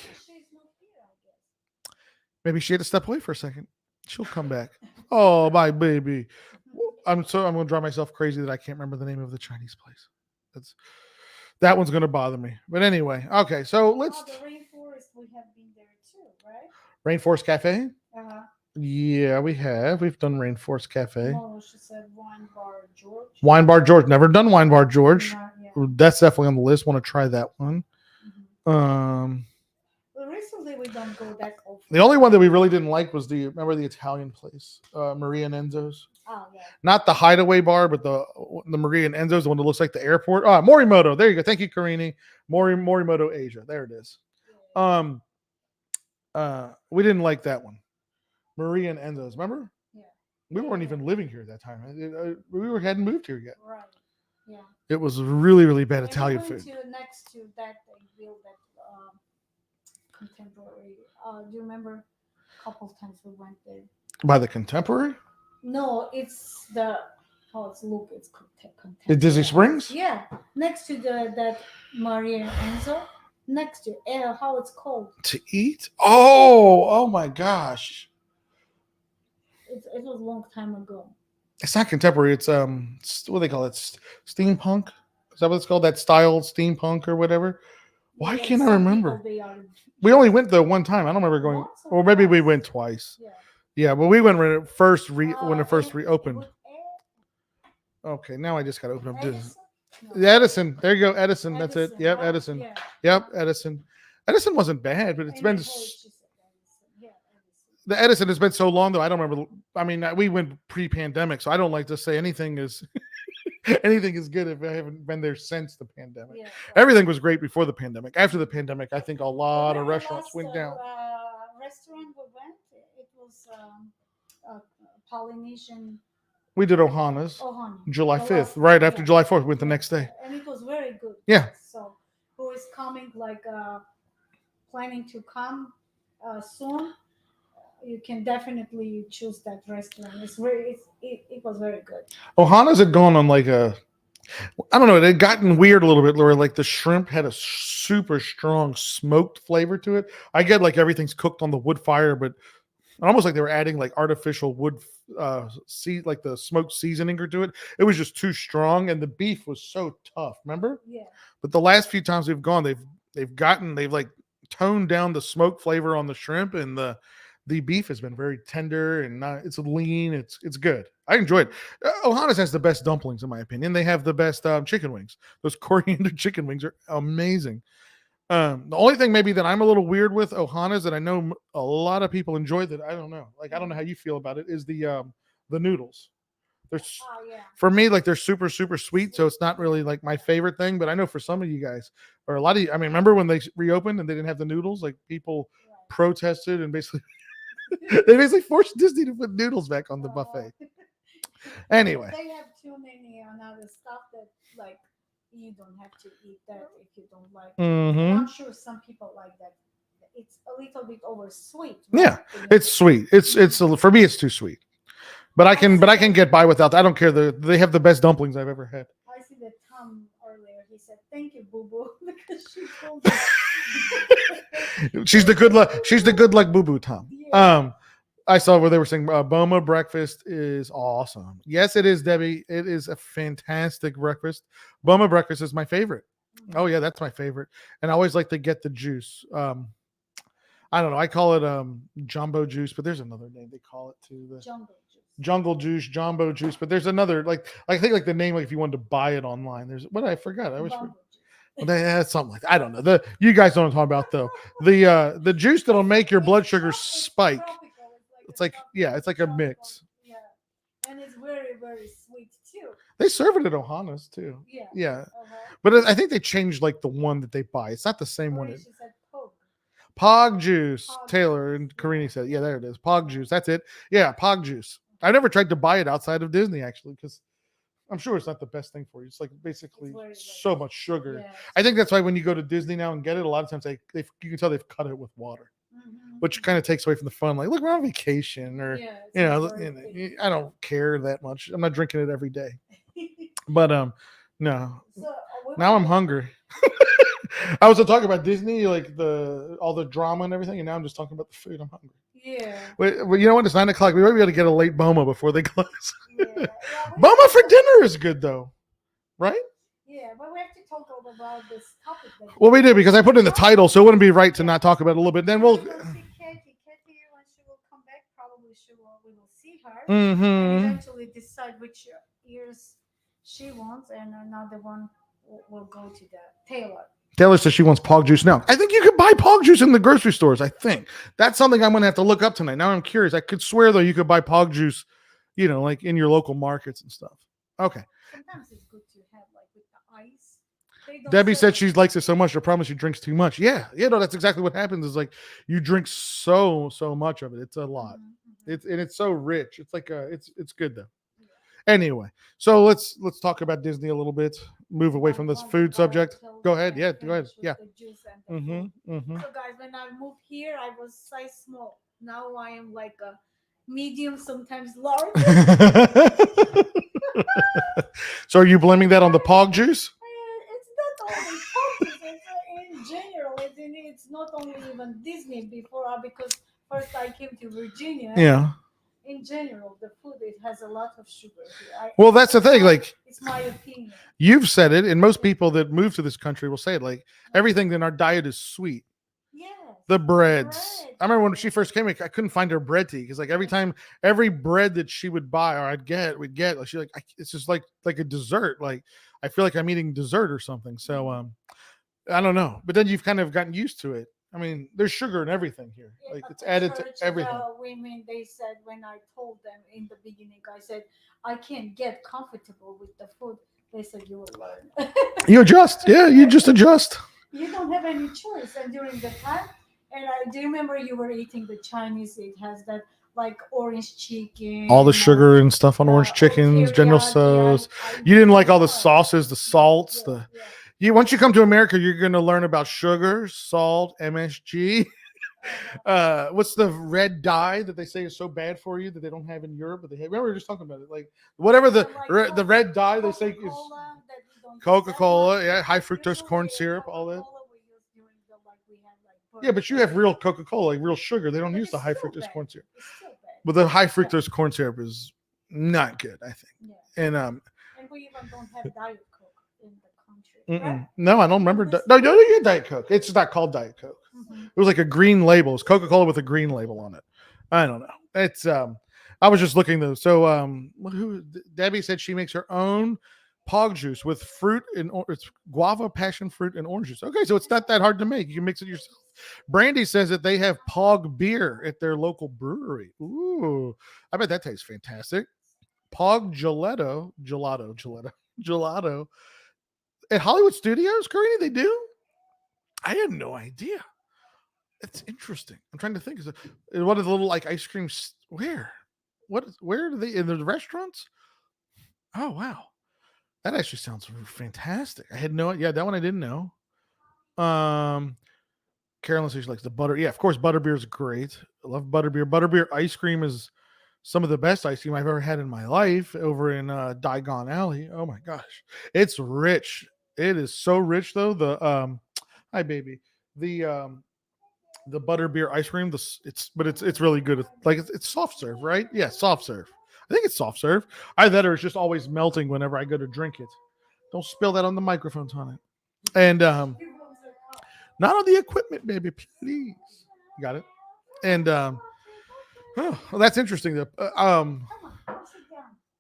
Maybe she had to step away for a second. She'll come back. Oh, my baby. I'm gonna drive myself crazy that I can't remember the name of the Chinese place. That one's gonna bother me. But anyway, okay. So let's. The rainforest, we have been there too, right? Rainforest Cafe. Uh-huh. Yeah, we have. We've done Rainforest Cafe. No, she said Wine Bar George. Wine Bar George. Never done Wine Bar George. Yeah. That's definitely on the list. Want to try that one. Well, recently we don't go that often. The only one that we really didn't like was remember the Italian place, Maria and Enzo's. Oh yeah. Not the Hideaway Bar, but the Maria and Enzo's, the one that looks like the airport. Morimoto. There you go. Thank you, Karini. Morimoto Asia. There it is. We didn't like that one. Maria and Enzo's. Remember? Yeah. We weren't even living here at that time. Hadn't moved here yet. Right. Yeah. It was really, really bad And Italian we went food. Next to that, they built that Contemporary. Do you remember? A couple of times we went there. By the Contemporary? No, it's the how it's look. It's Contemporary. At Disney Springs? Yeah, next to that Maria Enzo. Next to how it's called. To eat? Oh my gosh. It was a long time ago. It's not Contemporary. It's what do they call it? Steampunk? Is that what it's called? That style, steampunk or whatever? Why can't I remember? We only went there one time. I don't remember going, or maybe we went twice. Yeah, but we went when it first reopened. Okay, now I just got to open up Disney. Edison. There you go, Edison. That's it. Yep, Edison. Yeah. Yep, Edison. Edison wasn't bad, but it's been. The Edison has been so long, though. I don't remember. I mean, we went pre-pandemic, so I don't like to say anything is anything is good if I haven't been there since the pandemic. Yeah, right. Everything was great before the pandemic. After the pandemic, I think a lot of restaurants went down. Restaurant we went, it was Polynesian. We did Ohana's. July 5th, right after July 4th. We went the next day. And it was very good. Yeah. So who is coming, planning to come soon, you can definitely choose that restaurant. It was very good. Ohana's had gone on I don't know, it had gotten weird a little bit, where the shrimp had a super strong smoked flavor to it. I get everything's cooked on the wood fire, but almost like they were adding artificial wood the smoked seasoning to it. It was just too strong, and the beef was so tough. Remember? Yeah. But the last few times we've gone, they've toned down the smoke flavor on the shrimp, and the beef has been very tender and it's lean. It's good. I enjoy it. Ohana's has the best dumplings, in my opinion. They have the best chicken wings. Those coriander chicken wings are amazing. The only thing maybe that I'm a little weird with Ohana's, that I know a lot of people enjoy, that I don't know. I don't know how you feel about it, is the noodles. For me, they're super, super sweet. So it's not really my favorite thing, but I know for some of you guys, or a lot of you, remember when they reopened and they didn't have the noodles, people protested and basically they basically forced Disney to put noodles back on the buffet. Anyway, they have too many other stuff that you don't have to eat that if you don't like. Mm-hmm. I'm sure some people like that. It's a little bit over sweet. Right? Yeah, it's sweet. It's for me, it's too sweet. But I can get by without that. I don't care. They have the best dumplings I've ever had. I see that Tom earlier. He said, "Thank you, Boo Boo," because she told me. She's the good luck Boo Boo, Tom. Yeah. I saw where they were saying Boma breakfast is awesome. Yes, it is, Debbie. It is a fantastic breakfast. Boma breakfast is my favorite. Mm-hmm. Oh yeah, that's my favorite. And I always like to get the juice. I don't know. I call it jumbo juice, but there's another name they call it too. The jungle juice, jumbo juice. But there's another I think the name if you wanted to buy it online. There's what I forgot. I always forget. That's something like that. I don't know. You guys don't know what I'm talking about though. The juice that'll make your blood sugar spike. It's like it's like a mix. Yeah, and it's very very sweet too. They serve it at Ohana's too. Yeah. Yeah, Uh-huh. but I think they changed like the one that they buy. It's not the same one. She said Pog. Pog juice. Pog Taylor juice, and Karini said, yeah, there it is. Pog juice. That's it. Yeah, Pog juice. I never tried to buy it outside of Disney actually because I'm sure it's not the best thing for you. It's like basically It's very, so much sugar. Yeah, I think that's why when you go to Disney now and get it, a lot of times you can tell they've cut it with water, which kind of takes away from the fun. Like, look, we're on vacation, or I don't care that much. I'm not drinking it every day. But no. So, now I'm hungry. I was talking about Disney, like all the drama and everything, and now I'm just talking about the food. I'm hungry. Yeah. Well, you know what? It's 9:00. We might be able to get a late Boma before they close. Yeah. Boma for dinner is good though, right? Yeah, but we have to talk about this topic. Well, we do because I put it in the title, so it wouldn't be right to not talk about it a little bit. Then we'll. See Katie, when she will come back, probably we will see her. Mm-hmm. And eventually decide which ears she wants, and another one will go to the Taylor. Taylor says she wants Pog juice now. I think you could buy Pog juice in the grocery stores. I think that's something I'm going to have to look up tonight. Now I'm curious. I could swear though you could buy Pog juice, like in your local markets and stuff. Okay. Sometimes it's good to have like with the ice. Debbie said she likes it so much. I promise she drinks too much. Yeah. No, that's exactly what happens. Is like you drink so much of it. It's a lot. It's so rich. It's like it's good though. Anyway, so let's talk about Disney a little bit. Move away from this food subject. Go ahead. Yeah, go ahead. Yeah. So guys, when I moved here, I was size small. Now I am like a medium, sometimes large. So are you blaming that on the Pog juice? It's not only Pog juice. It's in general. It's not only even Disney before because first I came to Virginia. Yeah. In general, the food it has a lot of sugar here. Well, that's the thing. Like, it's my opinion. You've said it, and most people that move to this country will say it. Like, everything in our diet is sweet. Yes. The breads. I remember when she first came, I couldn't find her bread tea because, like, every bread that she would buy or we'd get, like, it's just like a dessert. Like, I feel like I'm eating dessert or something. So, I don't know. But then you've kind of gotten used to it. I mean, there's sugar in everything here. Like it's added to everything. Women, they said when I told them in the beginning, I said I can't get comfortable with the food. They said you will learn. You adjust, yeah. You just adjust. You don't have any choice. And during the time, and I do remember you were eating the Chinese. It has that like orange chicken, all the sugar and stuff on orange chickens, General Tso's. You didn't like all the sauces, the salts, once you come to America, you're going to learn about sugar, salt, MSG. What's the red dye that they say is so bad for you that they don't have in Europe? But they have. Remember, we were just talking about it. Like whatever the red dye they say is Coca-Cola, yeah, high fructose corn syrup, all that. Yeah, but you have real Coca-Cola, like real sugar. They don't use the high fructose corn syrup. But the high fructose corn syrup is not good, I think. And we even don't have Diet Coke in the right? No, I don't remember. No, you had Diet Coke. It's not called Diet Coke. It was like a green label. It's Coca-Cola with a green label on it. I don't know. It's I was just looking though. So Debbie said she makes her own Pog juice with fruit and it's guava, passion fruit, and orange juice. Okay, so it's not that hard to make. You can mix it yourself. Brandy says that they have Pog beer at their local brewery. Ooh, I bet that tastes fantastic. Pog gelato at Hollywood Studios, Karini, they do? I had no idea. It's interesting. I'm trying to think. What are the little like ice creams? Where are they in the restaurants? Oh wow, that actually sounds fantastic. I had no. Yeah, that one I didn't know. Carolyn says she likes the butter. Yeah, of course, butterbeer is great. I love butterbeer. Butterbeer ice cream is some of the best ice cream I've ever had in my life over in Diagon Alley. Oh my gosh, it's rich. It is so rich though. The hi baby. The butterbeer ice cream. It's really good. Like it's soft serve, right? Yeah, soft serve. I think it's soft serve. Either that or it's just always melting whenever I go to drink it. Don't spill that on the microphone, Tony. And not on the equipment, baby, please. Got it. And well, that's interesting.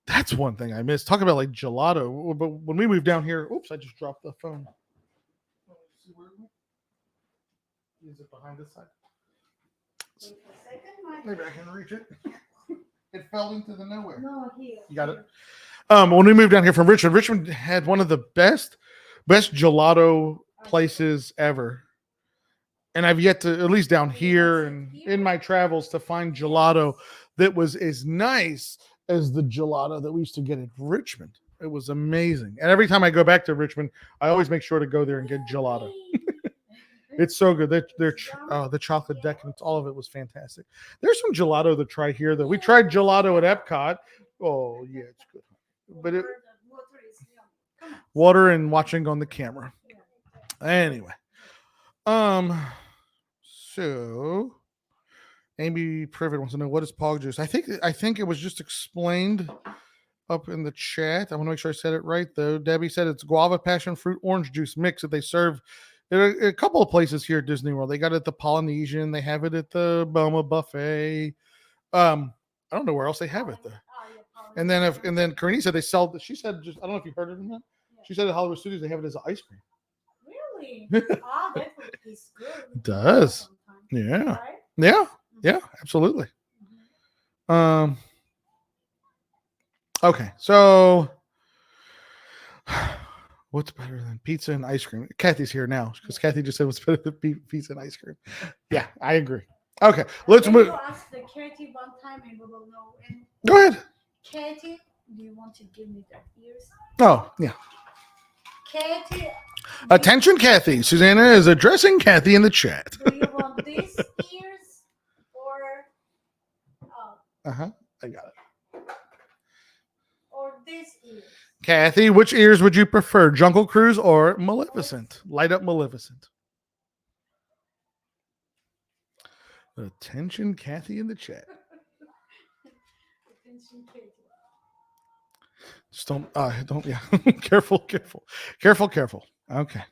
That's one thing I missed. Talk about like gelato. But when we moved down here, oops, I just dropped the phone. Is it behind this side? Wait a second, Mike. Maybe I can reach it. It fell into the nowhere. No, here. You got it? When we moved down here from Richmond, Richmond had one of the best gelato places ever. And I've yet to, at least down here and in my travels, to find gelato that was as nice as the gelato that we used to get at Richmond. It was amazing. And every time I go back to Richmond, I always make sure to go there and get gelato. It's so good. The chocolate decadence, all of it was fantastic. There's some gelato to try here, though. We tried gelato at Epcot. Oh, yeah, it's good. But water and watching on the camera. Anyway. So Amy Privet wants to know, what is Pog juice? I think it was just explained up in the chat. I want to make sure I said it right, though. Debbie said it's guava, passion fruit, orange juice mix that they serve at a couple of places here at Disney World. They got it at the Polynesian. They have it at the Boma Buffet. I don't know where else they have it, though. And then Karini said they sell. She said, just, I don't know if you heard it or not. She said at Hollywood Studios they have it as ice cream. Really? Ah, that would taste good. It does. Yeah. Right? Yeah, absolutely. Okay, so what's better than pizza and ice cream? Kathy's here now because Kathy just said what's better than pizza and ice cream. Yeah, I agree. Okay, let's move. You ask the Katie one time and we will know. And go ahead. Katie, do you want to give me the ears? Oh, yeah. Katie. Attention, Kathy. Susanna is addressing Kathy in the chat. Do you want these ears or I got it. or these ears? Kathy, which ears would you prefer, Jungle Cruise or Maleficent? Light up Maleficent. Attention, Kathy in the chat. Attention, Katie. Just don't, yeah. Careful. Okay.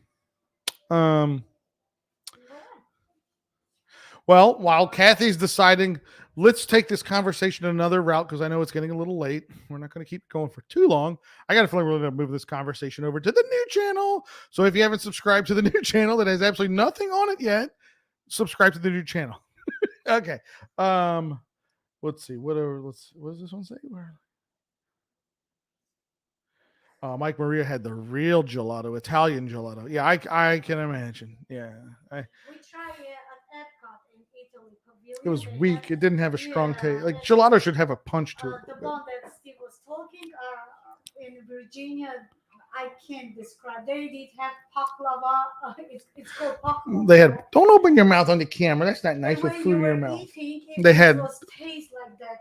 Well, while Kathy's deciding, let's take this conversation another route because I know it's getting a little late. We're not going to keep going for too long. I got a feeling we're going to move this conversation over to the new channel. So if you haven't subscribed to the new channel that has absolutely nothing on it yet, subscribe to the new channel. Okay. Let's see. What does this one say? Where? Mike Maria had the real gelato, Italian gelato. Yeah, I can imagine. Yeah. We tried it at Epcot in Italy. Pavilion. It was weak. It didn't have a strong taste. Like gelato should have a punch to it. The one that Steve was talking in Virginia, I can't describe. They did have baklava. It's called baklava. They had, don't open your mouth on the camera. That's not nice with food in your mouth. They had. It was taste like that.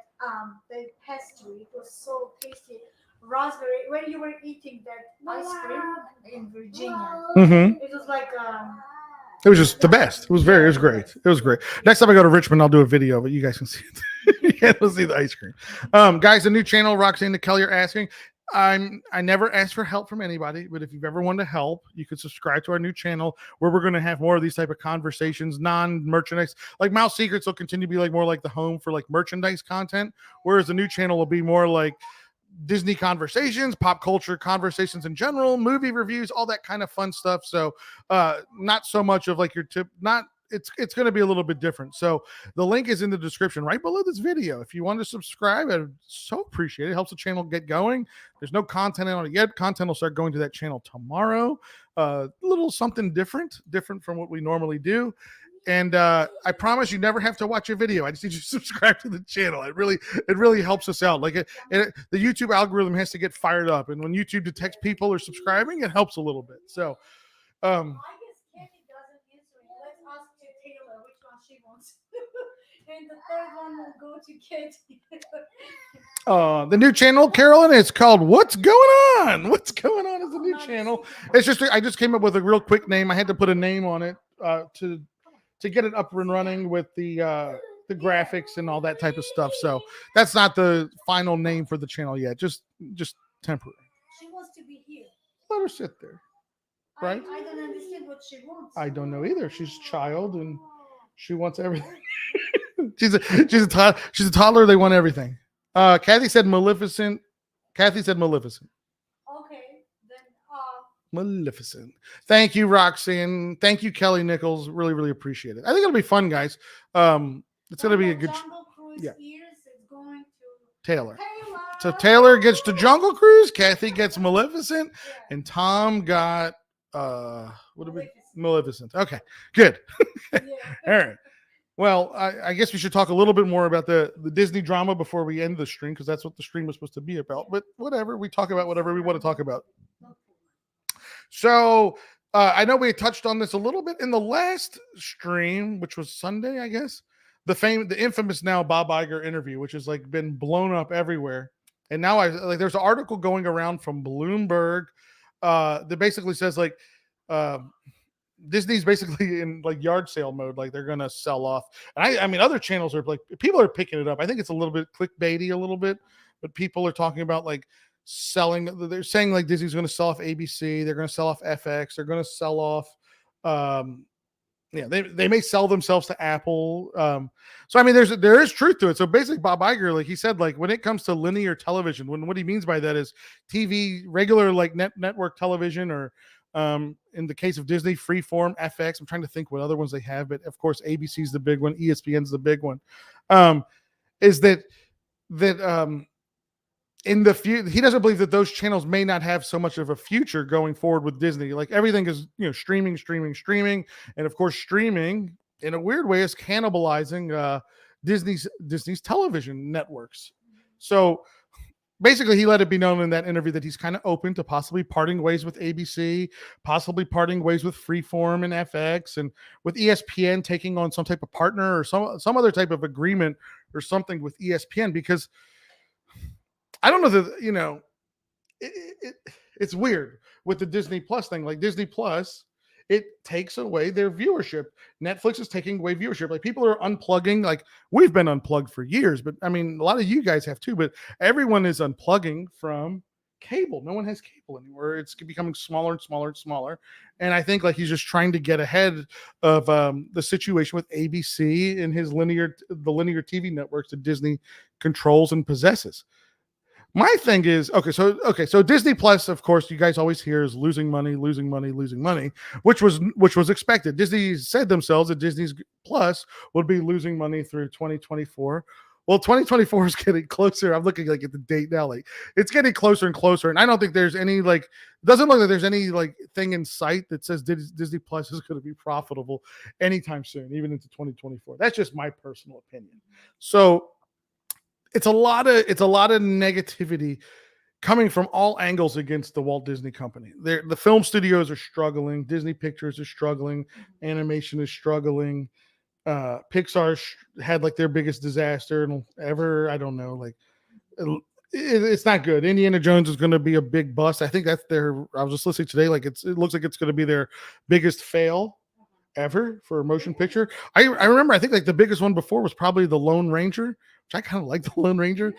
The pastry. It was so tasty. Raspberry. When you were eating that ice cream in Virginia, it was like it was just the best. It was great. It was great. Next time I go to Richmond, I'll do a video of it. You guys can see it. You can see the ice cream. Guys, the new channel, Roxanne Kelly are asking. I never asked for help from anybody, but if you've ever wanted to help, you could subscribe to our new channel where we're going to have more of these type of conversations, non-merchandise. Like Mouse Secrets will continue to be like more like the home for like merchandise content, whereas the new channel will be more like Disney conversations, pop culture conversations in general, movie reviews, all that kind of fun stuff. So not so much of like your tip, it's going to be a little bit different. So the link is in the description right below this video. If you want to subscribe, I'd so appreciate it. It helps the channel get going. There's no content on it yet. Content will start going to that channel tomorrow. A little something different from what we normally do. And I promise you never have to watch a video. I just need you to subscribe to the channel. It really helps us out. Like the YouTube algorithm has to get fired up. And when YouTube detects people are subscribing, it helps a little bit. So, I guess Katie doesn't answer. Let's ask to Taylor which one she wants. And the third one will go to Katie. The new channel, Carolyn, it's called What's Going On? What's Going On is the new channel. It's just, I just came up with a real quick name. I had to put a name on it to get it up and running with the graphics and all that type of stuff. So that's not the final name for the channel yet. Just temporary. She wants to be here. Let her sit there. Right? I don't understand what she wants. I don't know either. She's a child and she wants everything. she's a toddler. They want everything. Kathy said Maleficent. Okay, then Maleficent. Thank you, Roxanne. Thank you, Kelly Nichols. Really, really appreciate it. I think it'll be fun, guys. It's going to be a good Jungle Cruise yeah. years is going to Taylor. Taylor. So Taylor gets to Jungle Cruise, Kathy gets Maleficent, Yeah. and Tom got what did we Maleficent. Maleficent. Okay, good. Yeah. All right. Well, I guess we should talk a little bit more about the Disney drama before we end the stream, because that's what the stream was supposed to be about. But whatever, we talk about whatever we want to talk about. So I know we touched on this a little bit in the last stream, which was Sunday, I guess. The infamous now Bob Iger interview, which has like been blown up everywhere. And now there's an article going around from Bloomberg that basically says like Disney's basically in like yard sale mode, like they're gonna sell off. And I mean, other channels are like, people are picking it up. I think it's a little bit clickbaity, a little bit, but people are talking about like selling. They're saying like Disney's going to sell off ABC, they're going to sell off FX, they're going to sell off. They may sell themselves to Apple. So I mean, there is truth to it. So basically, Bob Iger, like he said, like when it comes to linear television, what he means by that is TV, regular like network television, or in the case of Disney, Freeform, FX. I'm trying to think what other ones they have, but of course ABC's the big one, ESPN's the big one. Is that in the future, he doesn't believe that those channels may not have so much of a future going forward with Disney. Like everything is, streaming, and of course, streaming in a weird way is cannibalizing Disney's television networks. So basically, he let it be known in that interview that he's kind of open to possibly parting ways with ABC, possibly parting ways with Freeform and FX, and with ESPN taking on some type of partner or some other type of agreement or something with ESPN, because I don't know that, it's weird with the Disney Plus thing. Like Disney Plus, it takes away their viewership. Netflix is taking away viewership. Like people are unplugging. Like we've been unplugged for years, but I mean, a lot of you guys have too, but everyone is unplugging from cable. No one has cable anymore. It's becoming smaller and smaller and smaller. And I think like he's just trying to get ahead of the situation with ABC and the linear TV networks that Disney controls and possesses. My thing is, so Disney Plus, of course, you guys always hear is losing money, which was expected. Disney said themselves that Disney's Plus would be losing money through 2024. Well, 2024 is getting closer. I'm looking like at the date now, like it's getting closer and closer. And I don't think there's any it doesn't look like there's any thing in sight that says Disney Plus is going to be profitable anytime soon, even into 2024. That's just my personal opinion. So it's a lot of negativity coming from all angles against the Walt Disney Company. The film studios are struggling. Disney Pictures is struggling. Animation is struggling. Pixar had their biggest disaster ever. I don't know. It's not good. Indiana Jones is going to be a big bust. I think that's I was just listening today. It looks like it's going to be their biggest fail ever for a motion picture. I remember, I think the biggest one before was probably The Lone Ranger, which I kind of like. The Lone Ranger.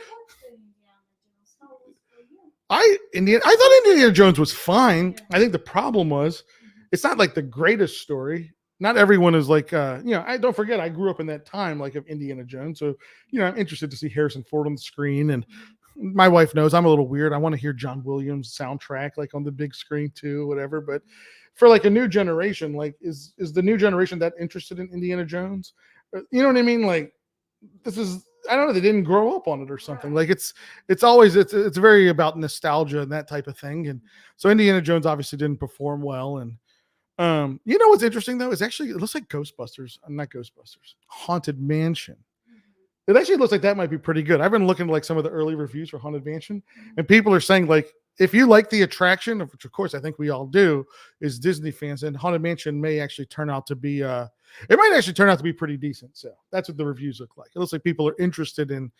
I thought Indiana Jones was fine. I think the problem was it's not the greatest story. Not everyone is I don't forget, I grew up in that time of Indiana Jones. So, I'm interested to see Harrison Ford on the screen, and my wife knows I'm a little weird. I want to hear John Williams soundtrack on the big screen too, whatever. But for a new generation, is the new generation that interested in Indiana Jones? You know what I mean? This is, I don't know, they didn't grow up on it or something. It's always very about nostalgia and that type of thing. And so Indiana Jones obviously didn't perform well. And what's interesting though is actually it looks like Ghostbusters, not Ghostbusters, Haunted Mansion. It actually looks like that might be pretty good. I've been looking at some of the early reviews for Haunted Mansion, and people are saying if you like the attraction, which of course I think we all do, is Disney fans, and Haunted Mansion may actually turn out to be it might actually turn out to be pretty decent. So that's what the reviews look like. It looks like people are interested in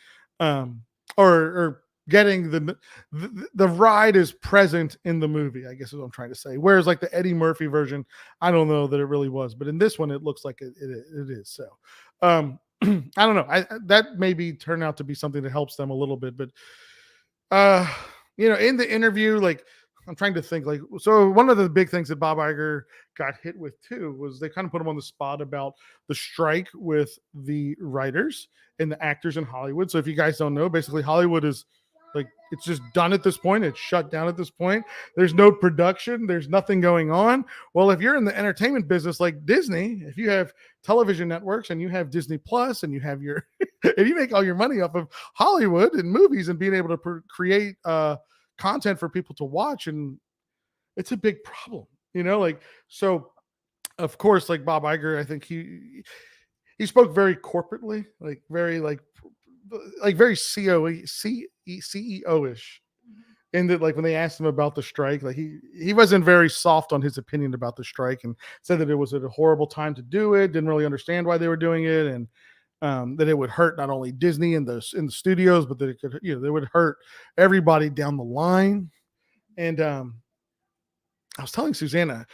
or getting the ride is present in the movie, I guess is what I'm trying to say. Whereas the Eddie Murphy version, I don't know that it really was, but in this one it looks like it is. So I don't know. That maybe turn out to be something that helps them a little bit, but in the interview, I'm trying to think, so one of the big things that Bob Iger got hit with too was they kind of put him on the spot about the strike with the writers and the actors in Hollywood. So if you guys don't know, basically Hollywood is Like it's just done at this point. It's shut down at this point. There's no production. There's nothing going on. Well, if you're in the entertainment business like Disney, if you have television networks and you have Disney Plus and you have your, and you make all your money off of Hollywood and movies and being able to create content for people to watch, and it's a big problem, like, so of course, like Bob Iger, I think he spoke very corporately, like very like very CEO-ish. And that, like, when they asked him about the strike, like he wasn't very soft on his opinion about the strike, and said that it was a horrible time to do it. Didn't really understand why they were doing it, and that it would hurt not only Disney in the studios, but that it could, that would hurt everybody down the line. And I was telling Susanna,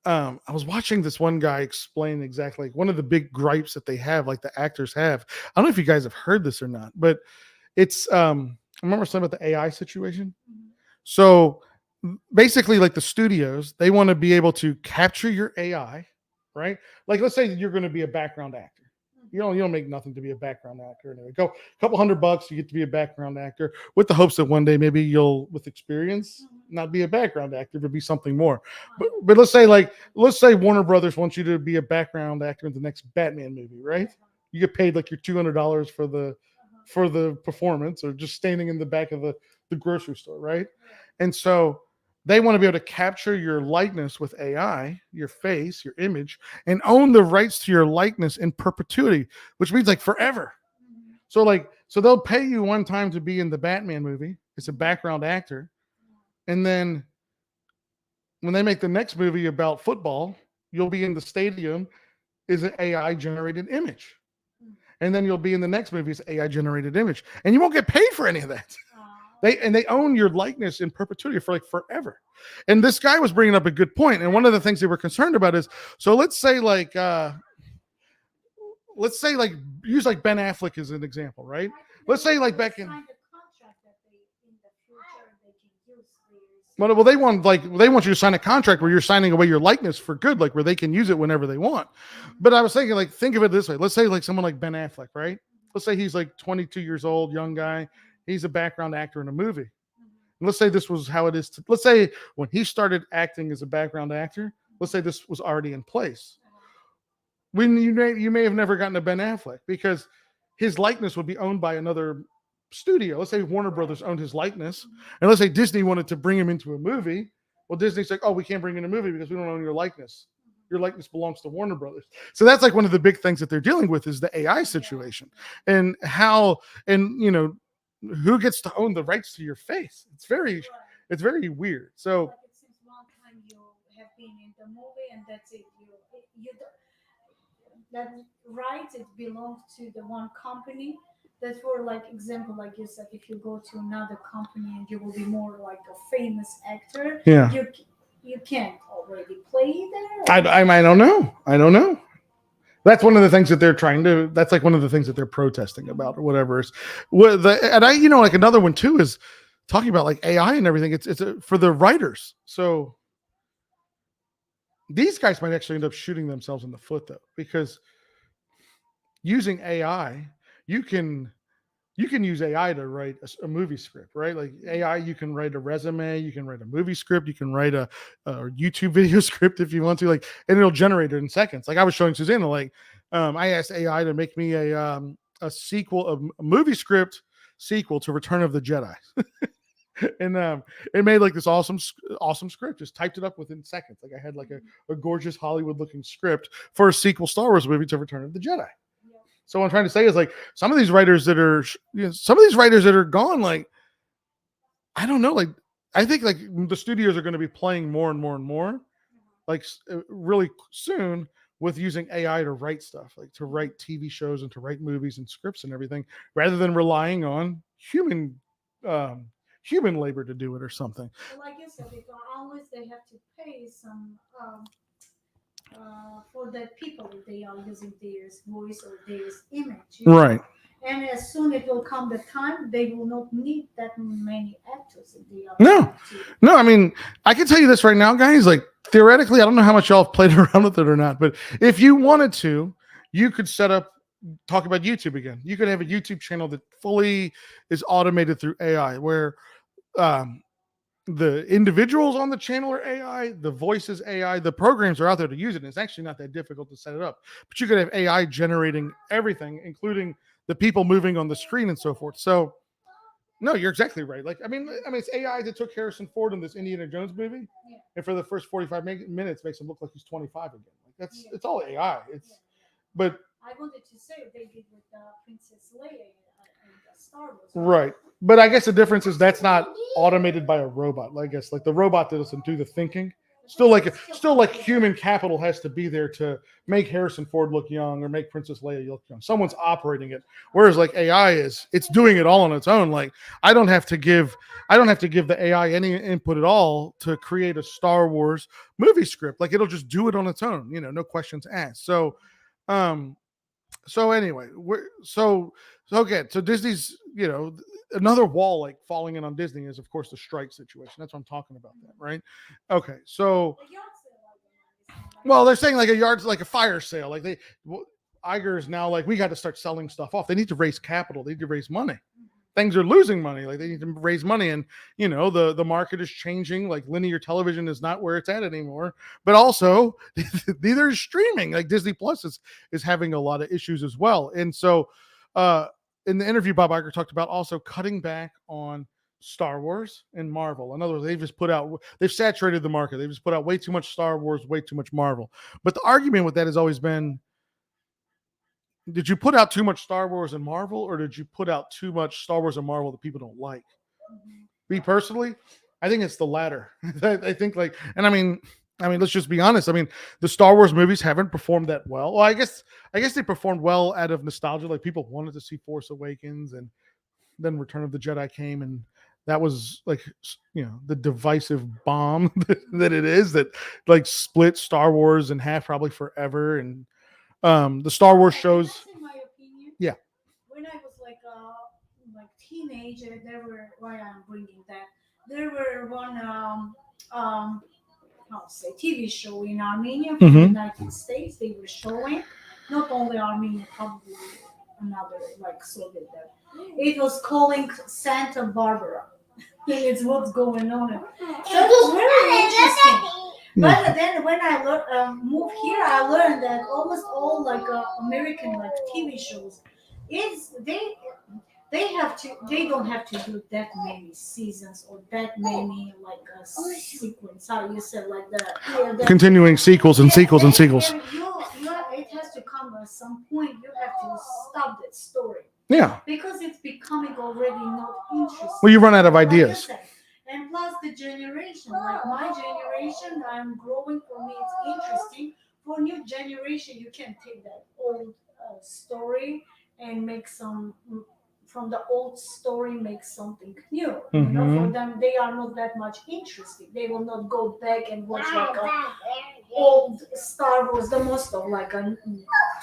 I was watching this one guy explain exactly like one of the big gripes that they have, like the actors have. I don't know if you guys have heard this or not, but it's I remember something about the AI situation. So basically, like the studios, they want to be able to capture your AI, right? Like, let's say you're going to be a background actor. You don't make nothing to be a background actor. Anyway, go a couple $100, you get to be a background actor, with the hopes that one day maybe you'll, with experience, not be a background actor, but be something more. But let's say Warner Brothers wants you to be a background actor in the next Batman movie, right? You get paid like your $200 for the performance, or just standing in the back of the grocery store, right? And so they want to be able to capture your likeness with AI, your face, your image, and own the rights to your likeness in perpetuity, which means like forever. So they'll pay you one time to be in the Batman movie. It's a background actor. And then when they make the next movie about football, you'll be in the stadium is an AI generated image. And then you'll be in the next movie is AI generated image. And you won't get paid for any of that. They own your likeness in perpetuity for like forever. And this guy was bringing up a good point. And one of the things they were concerned about is, so let's say use like Ben Affleck as an example, right? Let's say like back in. Well, they want you to sign a contract where you're signing away your likeness for good, like where they can use it whenever they want. But I was thinking, like, think of it this way. Let's say like someone like Ben Affleck, right? Let's say he's like 22 years old, young guy. He's a background actor in a movie. And let's say this was how it is. Let's say when he started acting as a background actor, let's say this was already in place. When you may have never gotten to Ben Affleck because his likeness would be owned by another studio. Let's say Warner Brothers owned his likeness, and let's say Disney wanted to bring him into a movie. Well, Disney's like, oh, we can't bring in a movie because we don't own your likeness. Your likeness belongs to Warner Brothers. So that's like one of the big things that they're dealing with is the AI situation, and who gets to own the rights to your face. It's very weird. So like it seems one time you have been in the movie and that's it. You that rights, it belongs to the one company. That's for like example, like you said, if you go to another company and you will be more like a famous actor, yeah, you can't already play there. I don't know. That's one of the things that they're trying to. That's like one of the things that they're protesting about, or whatever. Like another one too is talking about like AI and everything. It's for the writers. So these guys might actually end up shooting themselves in the foot though, because using AI, you can use AI to write a movie script, right? Like AI, you can write a resume, you can write a movie script, you can write a YouTube video script if you want to, like, and it'll generate it in seconds. Like I was showing Susanna, like I asked AI to make me a movie script sequel to Return of the Jedi. And it made like this awesome script, just typed it up within seconds. Like I had like a gorgeous Hollywood looking script for a sequel Star Wars movie to Return of the Jedi. So what I'm trying to say is like some of these writers that are gone, like, I don't know, like I think like the studios are going to be playing more and more and more, like really soon, with using AI to write stuff, like to write TV shows and to write movies and scripts and everything, rather than relying on human labor to do it or something. Well, like you said, always they have to pay some for the people that they are using their voice or their image. Right. And as soon it will come the time, they will not need that many actors. No, I mean, I can tell you this right now, guys, like theoretically, I don't know how much y'all have played around with it or not, but if you wanted to, you could set up talk about YouTube again. You could have a YouTube channel that fully is automated through AI, where um, the individuals on the channel are AI, the voice is AI, the programs are out there to use it. And it's actually not that difficult to set it up. But you could have AI generating everything, including the people moving on the screen and so forth. So no, you're exactly right. Like, I mean, it's AI that took Harrison Ford in this Indiana Jones movie, Yeah. and for the first 45 minutes makes him look like he's 25 again. Like that's Yeah. it's all AI. It's Yeah. but I wanted to say what they did with Princess Leia and Star Wars. right. But I guess the difference is that's not automated by a robot. I guess like the robot doesn't do the thinking. Still like human capital has to be there to make Harrison Ford look young or make Princess Leia look young. Someone's operating it. Whereas like AI it's doing it all on its own. Like I don't have to give the AI any input at all to create a Star Wars movie script. Like it'll just do it on its own, no questions asked. So anyway, so again, so Disney's, another wall like falling in on Disney is of course the strike situation. That's what I'm talking about, that right? Okay, so well, they're saying like a yard's like a fire sale, like Iger is now like we got to start selling stuff off. They need to raise capital. They need to raise money. Things are losing money. Like they need to raise money, and the market is changing. Like linear television is not where it's at anymore. But also, neither is streaming. Like Disney Plus is having a lot of issues as well. And so, in the interview, Bob Iger talked about also cutting back on Star Wars and Marvel. In other words, they've saturated the market. They've just put out way too much Star Wars, way too much Marvel. But the argument with that has always been, did you put out too much Star Wars and Marvel, or did you put out too much Star Wars and Marvel that people don't like? Me personally, I think it's the latter. I think and I mean, let's just be honest. I mean, the Star Wars movies haven't performed that well. Well, I guess they performed well out of nostalgia. Like people wanted to see Force Awakens, and then Return of the Jedi came, and that was like, the divisive bomb that it is that like split Star Wars in half probably forever. And the Star Wars shows. That's in my opinion. Yeah. When I was like teenager, there were why I'm bringing that. There were one how to say TV show in Armenia from the United States. They were showing not only Armenia, probably another like Soviet there. It was calling Santa Barbara. It's what's going on. So it was very interesting. But then when I moved here, I learned that almost all like American like TV shows, they don't have to do that many seasons or that many like sequence. How you said like that. Continuing sequels and sequels and sequels. It has to come at some point. You have to stop that story. Yeah. Because it's becoming already not interesting. Well, you run out of ideas. And plus the generation, like my generation, I'm growing. For me, it's interesting. For new generation, you can take that old story and make from the old story, make something new. For them, they are not that much interested. They will not go back and watch like old Star Wars, the most of like a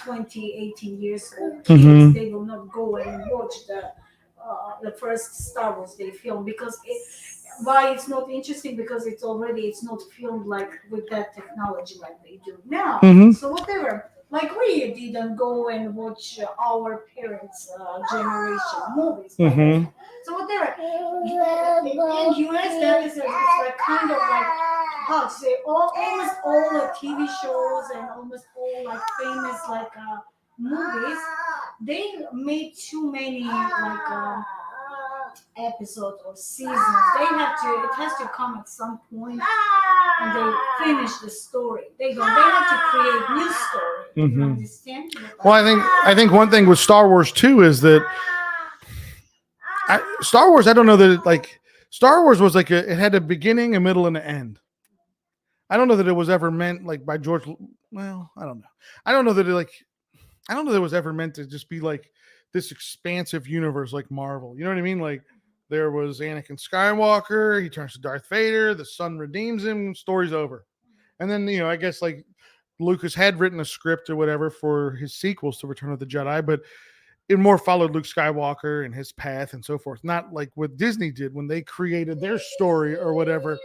20, 18 years old kids. They will not go and watch the first Star Wars they filmed because why it's not interesting, because it's not filmed like with that technology like they do now. So whatever, like we didn't go and watch our parents' generation movies. So whatever. In US, that is it's like kind of like how to say almost all the TV shows and almost all like famous like movies. They made too many like episodes or seasons. It has to come at some point and they finish the story. They have to create new story. You understand? Well, I think one thing with Star Wars too is that Star Wars, I don't know that Star Wars was like it had a beginning, a middle, and an end. I don't know that it was ever meant like by George. Well, I don't know. I don't know that it was ever meant to just be like this expansive universe like Marvel. You know what I mean? Like there was Anakin Skywalker. He turns to Darth Vader. The son redeems him. Story's over. And then, I guess like Lucas had written a script or whatever for his sequels to Return of the Jedi, but it more followed Luke Skywalker and his path and so forth. Not like what Disney did when they created their story or whatever.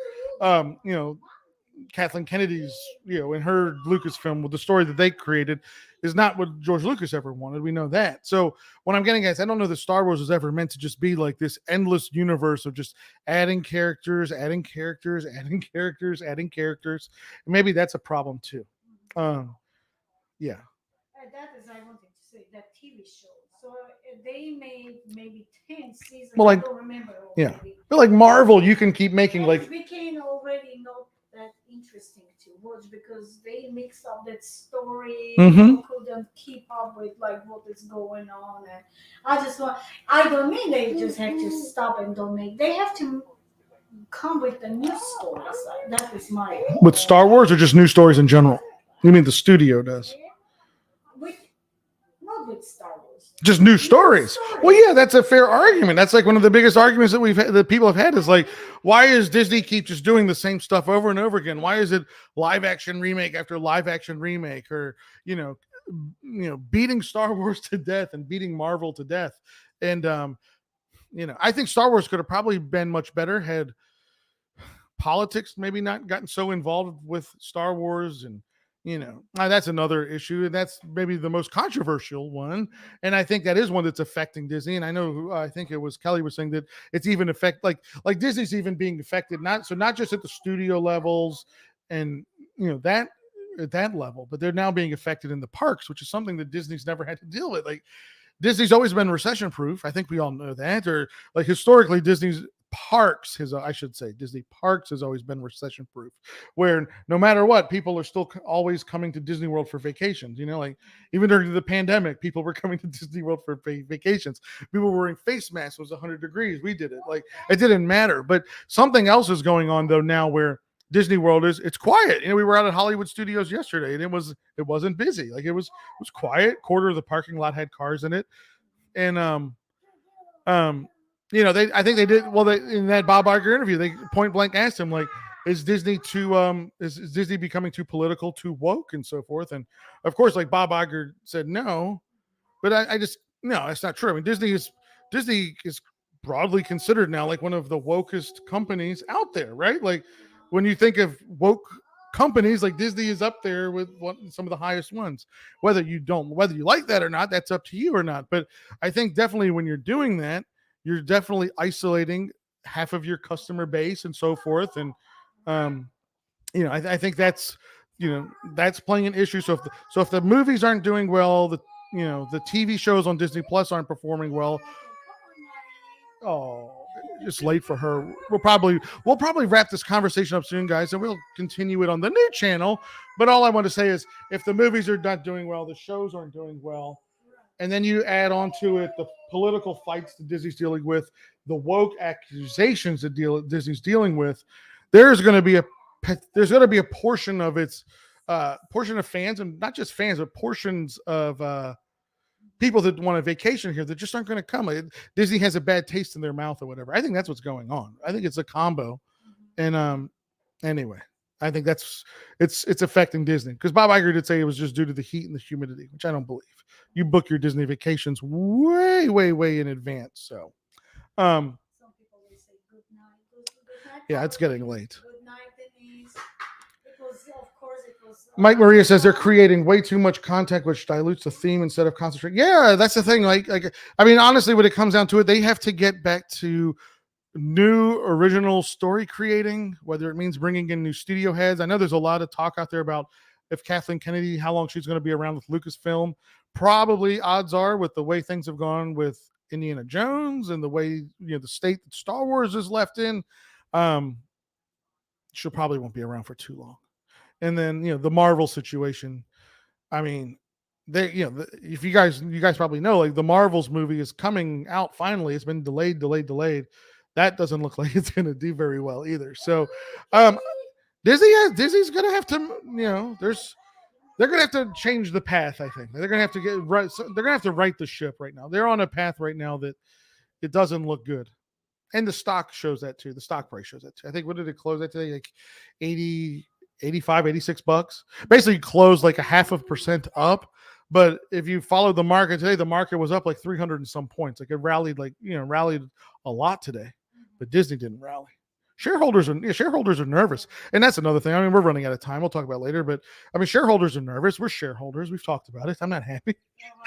Kathleen Kennedy's, in her Lucasfilm, with the story that they created, is not what George Lucas ever wanted. We know that. So what I'm getting at is, I don't know that Star Wars was ever meant to just be like this endless universe of just adding characters, adding characters, adding characters, adding characters. Maybe that's a problem too. Yeah. That is, I wanted to say, that TV show. So they made maybe 10 seasons. Well, I like, don't remember yeah. already. But like Marvel, you can keep making And like it became already not that interesting to watch because they mixed up that story. Mhm. You couldn't keep up with like what is going on. And I don't mean they just have to stop and don't make. They have to come with the new stories. That is my with Star Wars, or just new stories in general. You mean the studio does? with not with Star Wars. Just new stories. Well, yeah, that's a fair argument. That's like one of the biggest arguments that people have had is like, why is Disney keep just doing the same stuff over and over again? Why is it live action remake after live action remake, or beating Star Wars to death and beating Marvel to death? And I think Star Wars could have probably been much better had politics maybe not gotten so involved with Star Wars. And that's another issue, and that's maybe the most controversial one, and I think that is one that's affecting Disney. And I know, I think it was Kelly was saying that it's even like Disney's even being affected, not just at the studio levels and that at that level, but they're now being affected in the parks, which is something that Disney's never had to deal with. Like, Disney's always been recession proof. I think we all know that. Or like historically, Disney Parks has always been recession proof, where no matter what, people are still always coming to Disney World for vacations. Like even during the pandemic, people were coming to Disney World for vacations. People were wearing face masks. It was 100 degrees. We did it. Like, it didn't matter. But something else is going on though now, where Disney World it's quiet. We were out at Hollywood Studios yesterday, and it wasn't busy. Like, it was quiet. Quarter of the parking lot had cars in it, and I think they did well. In that Bob Iger interview, they point blank asked him, like, is Disney is Disney becoming too political, too woke, and so forth? And of course, like, Bob Iger said no, but I just no, that's not true. I mean, Disney is broadly considered now like one of the wokest companies out there, right? Like, when you think of woke companies, like, Disney is up there with some of the highest ones. Whether you like that or not, that's up to you or not. But I think definitely when you're doing that, you're definitely isolating half of your customer base and so forth. And, I think that's playing an issue. So if the movies aren't doing well, the TV shows on Disney Plus aren't performing well. Oh, it's late for her. We'll probably wrap this conversation up soon, guys, and we'll continue it on the new channel. But all I want to say is, if the movies are not doing well, the shows aren't doing well, and then you add on to it the political fights that Disney's dealing with, the woke accusations that Disney's dealing with, there's going to be a portion of its portion of fans, and not just fans, but portions of people that want a vacation here that just aren't going to come. Disney has a bad taste in their mouth or whatever. I think that's what's going on. I think it's a combo. And anyway, I think it's affecting Disney, because Bob Iger did say it was just due to the heat and the humidity, which I don't believe. You book your Disney vacations way, way, way in advance. So, Some people will say good night. Yeah, it's getting late. Good night, Denise. Of course, it was. Mike Maria says they're creating way too much content, which dilutes the theme instead of concentrating. Yeah, that's the thing. Like, I mean, honestly, when it comes down to it, they have to get back to new original story creating, whether it means bringing in new studio heads. I know there's a lot of talk out there about if Kathleen Kennedy, how long she's going to be around with Lucasfilm. Probably odds are, with the way things have gone with Indiana Jones and the way, the state that Star Wars is left in, she probably won't be around for too long. And then, the Marvel situation, I mean, they, if you guys probably know, like, the Marvels movie is coming out finally. It's been delayed. That doesn't look like it's going to do very well either. So, Disney's going to have to, they're going to have to change the path. I think they're going to have to get right. They're going to have to right the ship right now. They're on a path right now that it doesn't look good. And the stock shows that too. The stock price shows that too. I think, what did it close at today? Like 80, 85, 86 bucks. Basically closed like 0.5% up. But if you follow the market today, the market was up like 300 and some points. Like, it rallied, rallied a lot today. But Disney didn't rally. shareholders are nervous, and that's another thing. I mean, we're running out of time. We'll talk about it later, but I mean, shareholders are nervous. We're shareholders. We've talked about it. I'm not happy.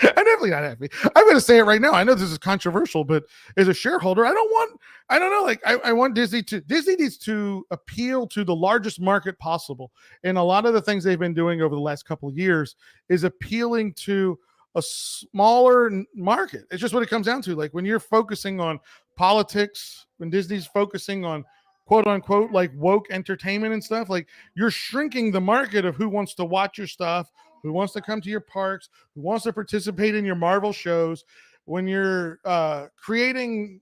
I'm definitely not happy. I'm going to say it right now. I know this is controversial, but as a shareholder, I don't know. Like, I want Disney needs to appeal to the largest market possible. And a lot of the things they've been doing over the last couple of years is appealing to a smaller market. It's just what it comes down to. Like, when you're focusing on politics, when Disney's focusing on quote unquote like woke entertainment and stuff, like, you're shrinking the market of who wants to watch your stuff, who wants to come to your parks, who wants to participate in your Marvel shows. When you're creating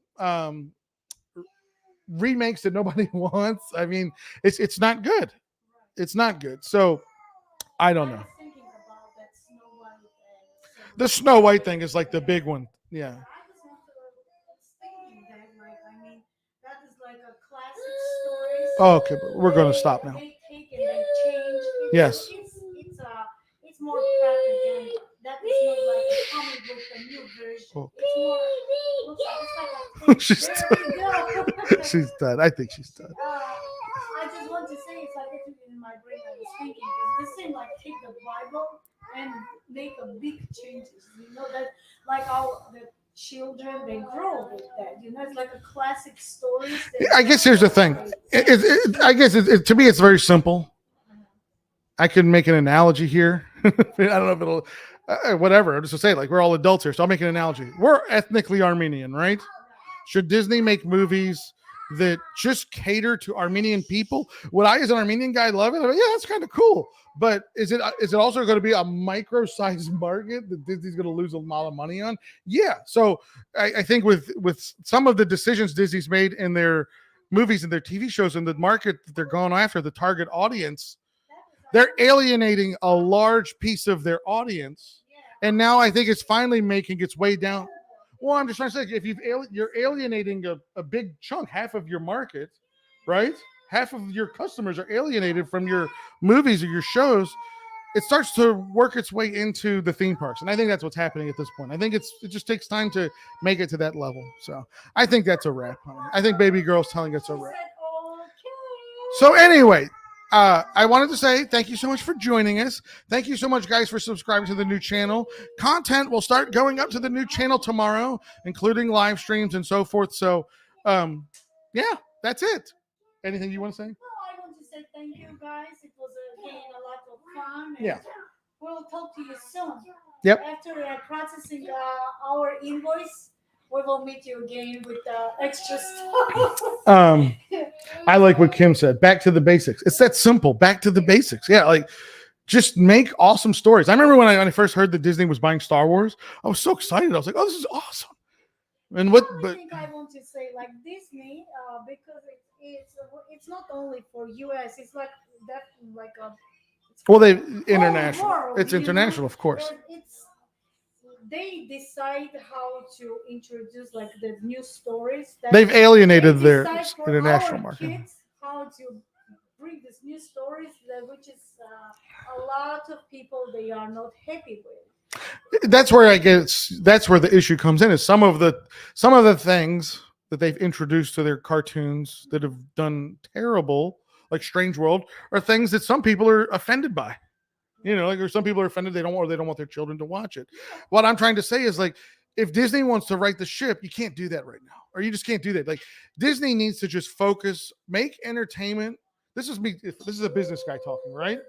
remakes that nobody wants, I mean, it's not good. It's not good. So I don't know. The Snow White thing is like the big one. Yeah. Oh, okay, but we're going to stop now. Yes. It's more propaganda. That is not like a comic book, a new version. Oh. It's more. She's done. I think she's done. I just want to say, it's like in my brain, I was thinking, this thing like take the Bible and make a big changes. You know that, like the children, they grow with that. You know, it's like a classic story. I guess here's the thing. I guess to me, it's very simple. I can make an analogy here. I don't know if it'll, whatever. I'm just gonna say, like, we're all adults here, so I'll make an analogy. We're ethnically Armenian, right? Should Disney make movies that just cater to Armenian people? Would I, as an Armenian guy, love it? I mean, yeah, that's kind of cool. But is it also going to be a micro-sized market that Disney's going to lose a lot of money on? Yeah. So I think with some of the decisions Disney's made in their movies and their TV shows and the market that they're going after, the target audience, they're alienating a large piece of their audience. And now I think it's finally making its way down. Well, I'm just trying to say, if you're alienating a big chunk, half of your market, right? Half of your customers are alienated from your movies or your shows. It starts to work its way into the theme parks. And I think that's what's happening at this point. I think it just takes time to make it to that level. So I think that's a wrap. I think Baby Girl's telling us a wrap. So anyway, I wanted to say thank you so much for joining us. Thank you so much, guys, for subscribing to the new channel. Content will start going up to the new channel tomorrow, including live streams and so forth. So, yeah, that's it. Anything you want to say? No, I want to say thank you, guys. It was again a lot of fun. Yeah. We'll talk to you soon. Yep. After processing our invoice, we will meet you again with extra stuff. I like what Kim said. Back to the basics. It's that simple. Back to the basics. Yeah, like, just make awesome stories. I remember when I first heard that Disney was buying Star Wars, I was so excited. I was like, "Oh, this is awesome!" And I think I want to say, like, Disney, because it's not only for US. It's like that, like a. Well, they international. World, it's international, of course. They decide how to introduce like the new stories. They've alienated their international market. Kids, how to bring these new stories, which is a lot of people they are not happy with. That's where that's where the issue comes in. Is some of the things that they've introduced to their cartoons that have done terrible, like Strange World, are things that some people are offended by. You know, like, or some people are offended they don't want their children to watch it. What I'm trying to say is, like, if Disney wants to right the ship, you can't do that right now, or you just can't do that. Like, Disney needs to just focus, make entertainment. This is me. This is a business guy talking, right?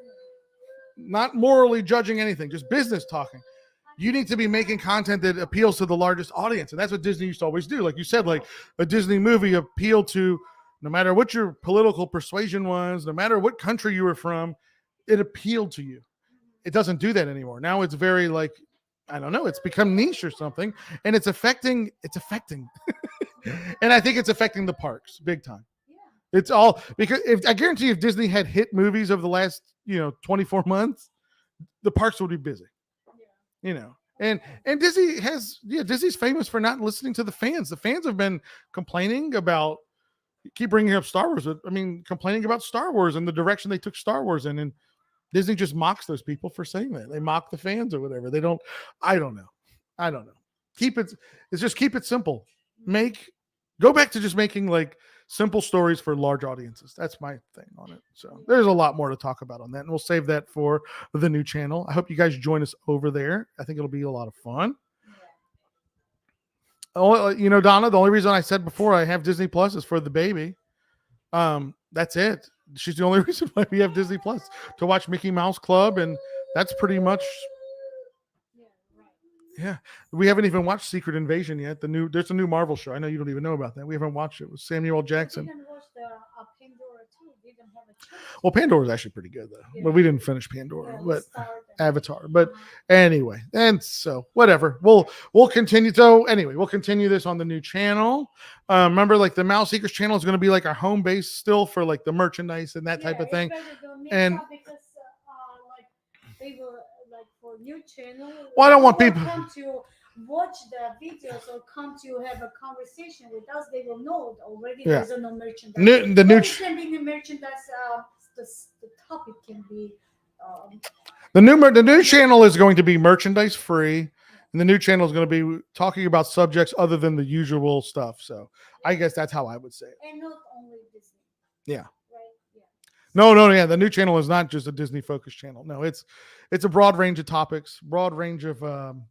Not morally judging anything, just business talking. You need to be making content that appeals to the largest audience, and that's what Disney used to always do. Like you said, like, a Disney movie appealed to no matter what your political persuasion was, no matter what country you were from, it appealed to you. It doesn't do that anymore. Now it's very, like, I don't know, it's become niche or something, and it's affecting. And I think it's affecting the parks big time. Yeah. It's all because I guarantee if Disney had hit movies over the last, 24 months, the parks would be busy. Yeah. And Disney's famous for not listening to the fans. The fans have been complaining about, keep bringing up Star Wars. I mean, complaining about Star Wars and the direction they took Star Wars in, and Disney just mocks those people for saying that. They mock the fans or whatever. They don't. I don't know. Keep it simple. Go back to just making, like, simple stories for large audiences. That's my thing on it. So there's a lot more to talk about on that, and we'll save that for the new channel. I hope you guys join us over there. I think it'll be a lot of fun. Oh, you know, Donna, the only reason I said before I have Disney Plus is for the baby. That's it. She's the only reason why we have Disney Plus, to watch Mickey Mouse Club, and that's pretty much. Yeah, we haven't even watched Secret Invasion yet. There's a new Marvel show. I know you don't even know about that. We haven't watched it with Samuel L. Jackson. Well, Pandora is actually pretty good though, but we didn't finish Pandora. But Avatar. But anyway, and so whatever. We'll continue. So anyway, we'll continue this on the new channel. Remember, like the Mouse Seekers channel is going to be like our home base still for like the merchandise and that type of thing. And because like they will like for new channel. Well, I don't want people come to watch the videos or come to have a conversation with us. They will know already. There's no merchandise. Can be the merchandise. The topic can be. The new channel is going to be merchandise free, and the new channel is going to be talking about subjects other than the usual stuff. So I guess that's how I would say it. And not only Disney. Yeah. Right. Yeah. No, yeah. The new channel is not just a Disney focused channel. No, it's a broad range of topics, broad range of what am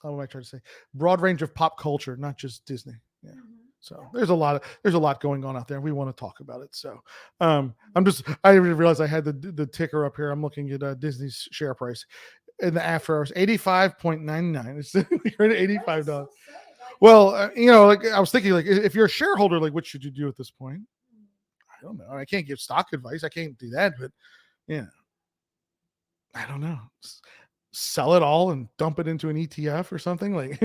I trying to say? Broad range of pop culture, not just Disney. Yeah. Mm-hmm. So there's a lot going on out there. We want to talk about it. So I realized I had the ticker up here. I'm looking at Disney's share price in the after hours, 85.99. It's you're at $85. Well, you know, like I was thinking, like if you're a shareholder, like what should you do at this point? I don't know. I can't give stock advice. I can't do that, but yeah, I don't know. Sell it all and dump it into an ETF or something like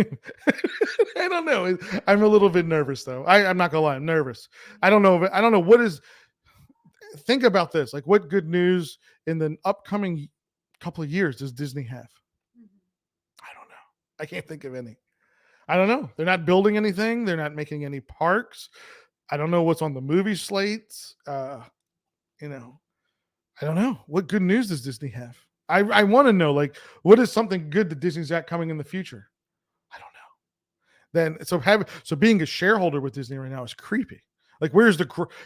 I don't know. I'm a little bit nervous though. I'm not gonna lie, I'm nervous. I don't know what is. Think about this. Like, what good news in the upcoming couple of years does Disney have? I don't know. I can't think of any. I don't know. They're not building anything. They're not making any parks. I don't know what's on the movie slates. You know, I don't know. What good news does Disney have? I want to know, like, what is something good that Disney's got coming in the future? I don't know. So being a shareholder with Disney right now is creepy. Like, where's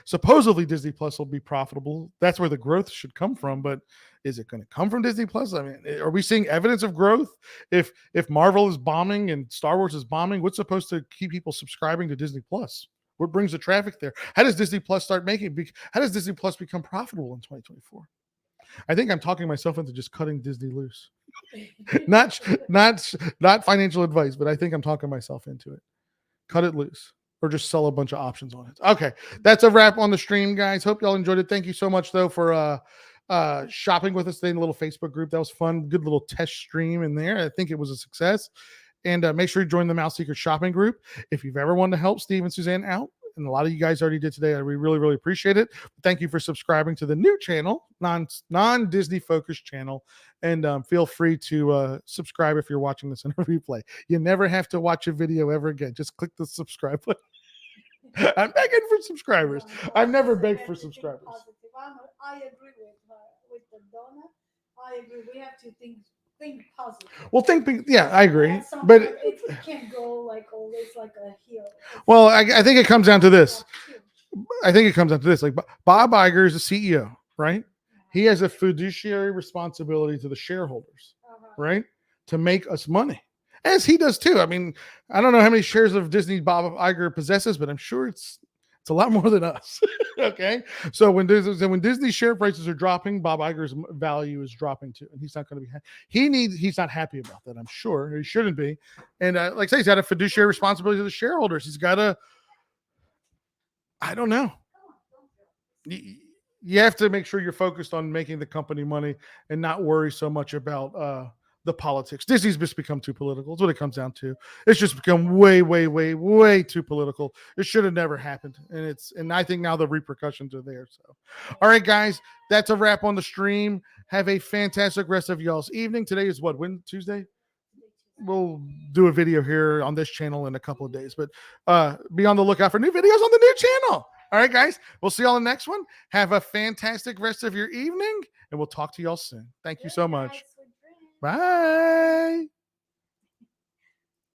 supposedly Disney Plus will be profitable? That's where the growth should come from. But is it going to come from Disney Plus? I mean, are we seeing evidence of growth? If Marvel is bombing and Star Wars is bombing, what's supposed to keep people subscribing to Disney Plus? What brings the traffic there? How does Disney Plus how does Disney Plus become profitable in 2024? I think I'm talking myself into just cutting Disney loose. not financial advice, but I think I'm talking myself into it. Cut it loose or just sell a bunch of options on it. Okay, that's a wrap on the stream, guys. Hope y'all enjoyed it. Thank you so much, though, for shopping with us today in the little Facebook group. That was fun. Good little test stream in there. I think it was a success. And make sure you join the Mouse Seeker shopping group. If you've ever wanted to help Steve and Suzanne out, and a lot of you guys already did today, we really, really appreciate it. Thank you for subscribing to the new channel, non-Disney focused channel. And feel free to subscribe if you're watching this in a replay. You never have to watch a video ever again. Just click the subscribe button. I'm begging for subscribers. I've never begged for subscribers. I agree with the Donna. I agree. We have to think positive. Well, I agree. But it can't go like always like a heel. Well, I think it comes down to this. Like Bob Iger is the CEO, right? He has a fiduciary responsibility to the shareholders, right? To make us money. As he does too. I mean, I don't know how many shares of Disney Bob Iger possesses, but I'm sure it's a lot more than us. Okay. So when Disney share prices are dropping, Bob Iger's value is dropping too. And he's not going to be he's not happy about that. I'm sure he shouldn't be. And like I say, he's got a fiduciary responsibility to the shareholders. He's got I don't know. You have to make sure you're focused on making the company money and not worry so much about the politics. Disney's just become too political. That's what it comes down to. It's just become way, way, way, way too political. It should have never happened. And I think now the repercussions are there. So, all right, guys, that's a wrap on the stream. Have a fantastic rest of y'all's evening. Today is Tuesday? We'll do a video here on this channel in a couple of days, but be on the lookout for new videos on the new channel. All right, guys, we'll see y'all in the next one. Have a fantastic rest of your evening, and we'll talk to y'all soon. Thank you so much. Bye.